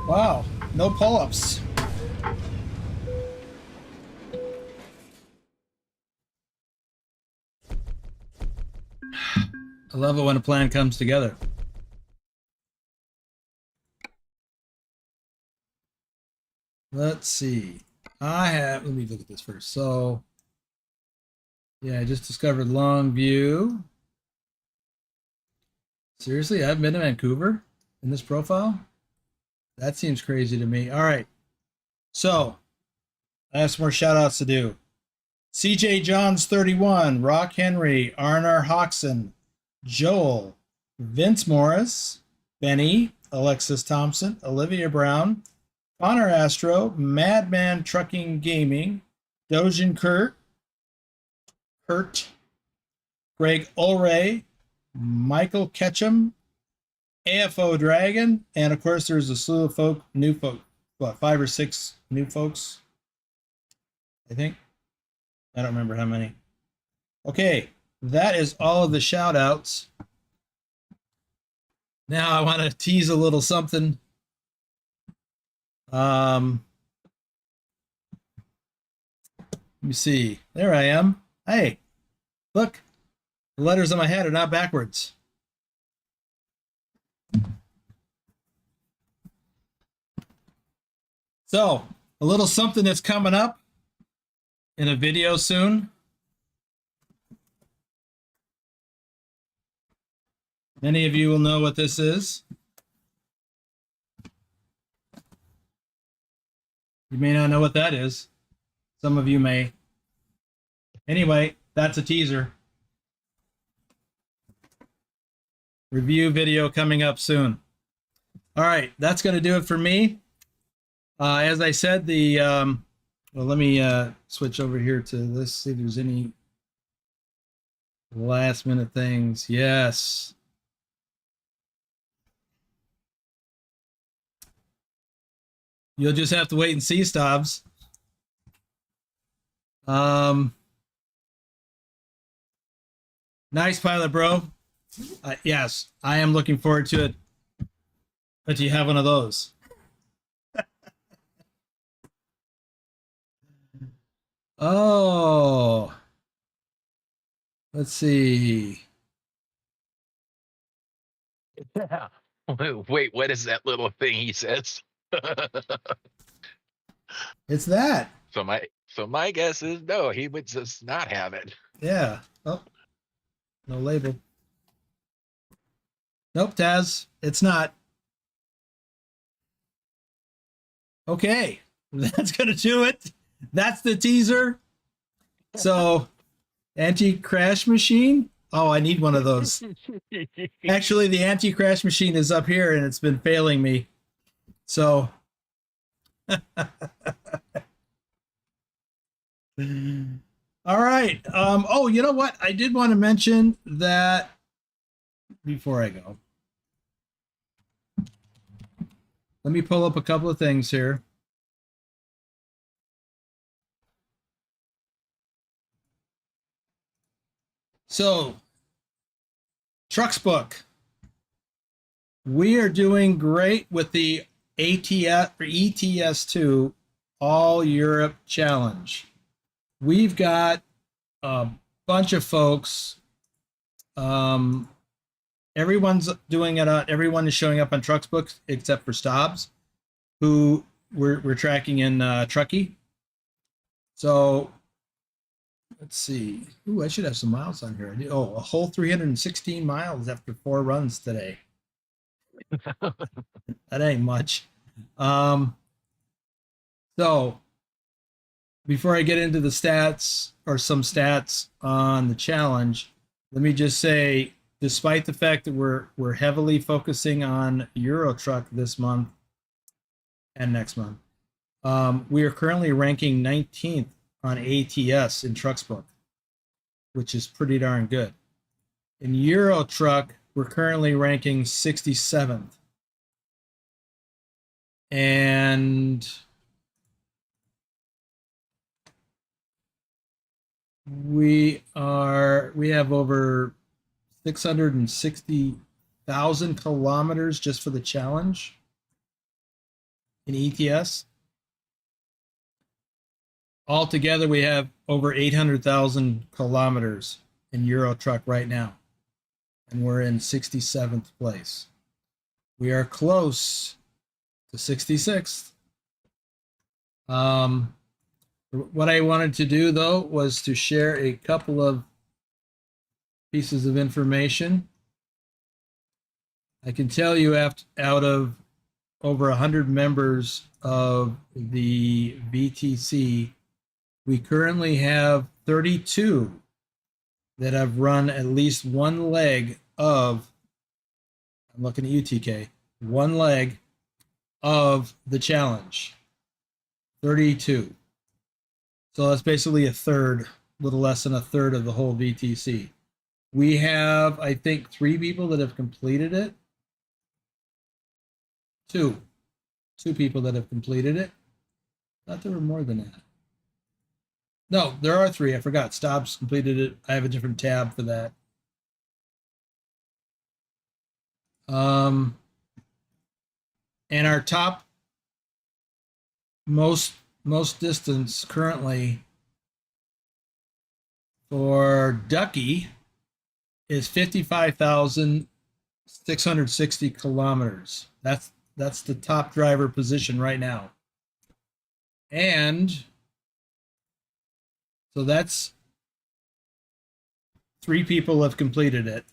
Wow, no pull-ups. I love it when a plan comes together. Let's see. Let me look at this first. So, yeah, I just discovered Longview. Seriously, I've been to Vancouver in this profile? That seems crazy to me. All right. So, I have some more shout outs to do. CJ Johns 31, Rock Henry, Arnar Hoxson, Joel, Vince Morris, Benny, Alexis Thompson, Olivia Brown, Connor Astro, Madman Trucking Gaming, Dojin Kurt, Greg Ulray, Michael Ketchum, AFO Dragon, and of course there's a slew of new folk, what, 5 or 6 new folks I think. I don't remember how many. Okay, that is all of the shout outs. Now I want to tease a little something. Let me see. There I am. Hey, look. The letters on my head are not backwards. So, a little something that's coming up in a video soon. Many of you will know what this is. You may not know what that is. Some of you may. Anyway, that's a teaser. Review video coming up soon. All right, that's going to do it for me. As I said, well, let me switch over here to this, see if there's any last minute things. Yes. You'll just have to wait and see, Stobbs. Nice pilot, bro. Yes, I am looking forward to it. But do you have one of those? Oh. Let's see. Yeah. Wait, what is that little thing he says? It's that. So my guess is no, he would just not have it. Yeah. Oh. No label. Nope, Taz. It's not. Okay. That's going to do it. That's the teaser. So, anti-crash machine. Oh, I need one of those. Actually, the anti-crash machine is up here and it's been failing me. So, all right. Oh, you know what? I did want to mention that before I go. Let me pull up a couple of things here. So, TrucksBook. We are doing great with the ATS or ETS2 All Europe Challenge. We've got a bunch of folks. Everyone's doing it. Everyone is showing up on TrucksBook except for Stobbs, who we're tracking in Trucky. So let's see. Ooh, I should have some miles on here. Oh, a whole 316 miles after 4 runs today. That ain't much. So before I get into the stats or some stats on the challenge, let me just say, despite the fact that we're heavily focusing on Euro Truck this month and next month, we are currently ranking 19th on ATS in TrucksBook, which is pretty darn good. In Euro Truck, we're currently ranking 67th. And we have over 660,000 kilometers just for the challenge in ETS. Altogether, we have over 800,000 kilometers in Euro Truck right now, and we're in 67th place. We are close to 66th. What I wanted to do, though, was to share a couple of pieces of information. I can tell you, out of over 100 members of the VTC, we currently have 32 that have run at least one leg of, I'm looking at you, TK, one leg of the challenge. 32. So that's basically a third, a little less than a third of the whole VTC. We have, I think, 3 people that have completed it. Two people that have completed it. I thought there were more than that. No, there are 3. I forgot. Stops completed it. I have a different tab for that. And our top most distance currently for Ducky is 55,660 kilometers. That's the top driver position right now. And so that's 3 people have completed it.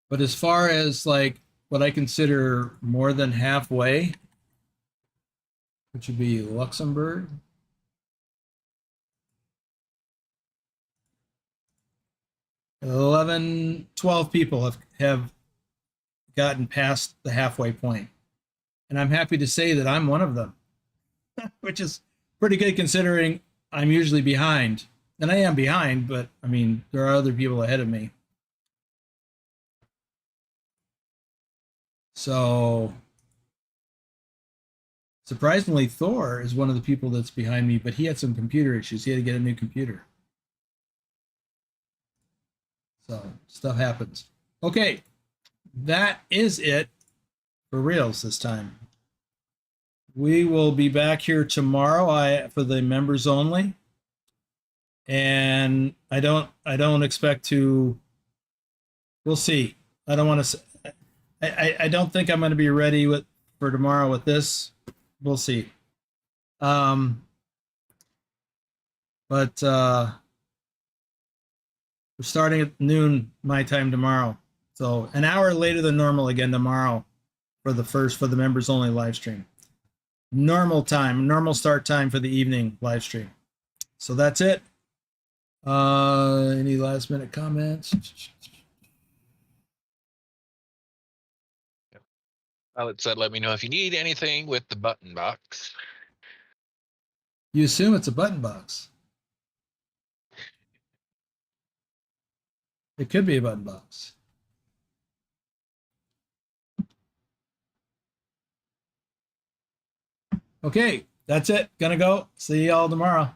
But as far as like what I consider more than halfway, which would be Luxembourg, 12 people have gotten past the halfway point. And I'm happy to say that I'm one of them, which is pretty good considering I'm usually behind. And I am behind, but I mean, there are other people ahead of me. So surprisingly, Thor is one of the people that's behind me, but he had some computer issues. He had to get a new computer. So stuff happens. Okay, that is it for reals this time. We will be back here tomorrow for the members only. And I don't expect to, we'll see. I don't want to, I don't think I'm going to be ready for tomorrow with this. We'll see. But we're starting at noon my time tomorrow. So an hour later than normal again tomorrow for the members only live stream. Normal start time for the evening live stream. So that's it. Any last minute comments? Alex said, let me know if you need anything with the button box. You assume it's a button box. It could be a button box. Okay, that's it. Gonna go. See y'all tomorrow.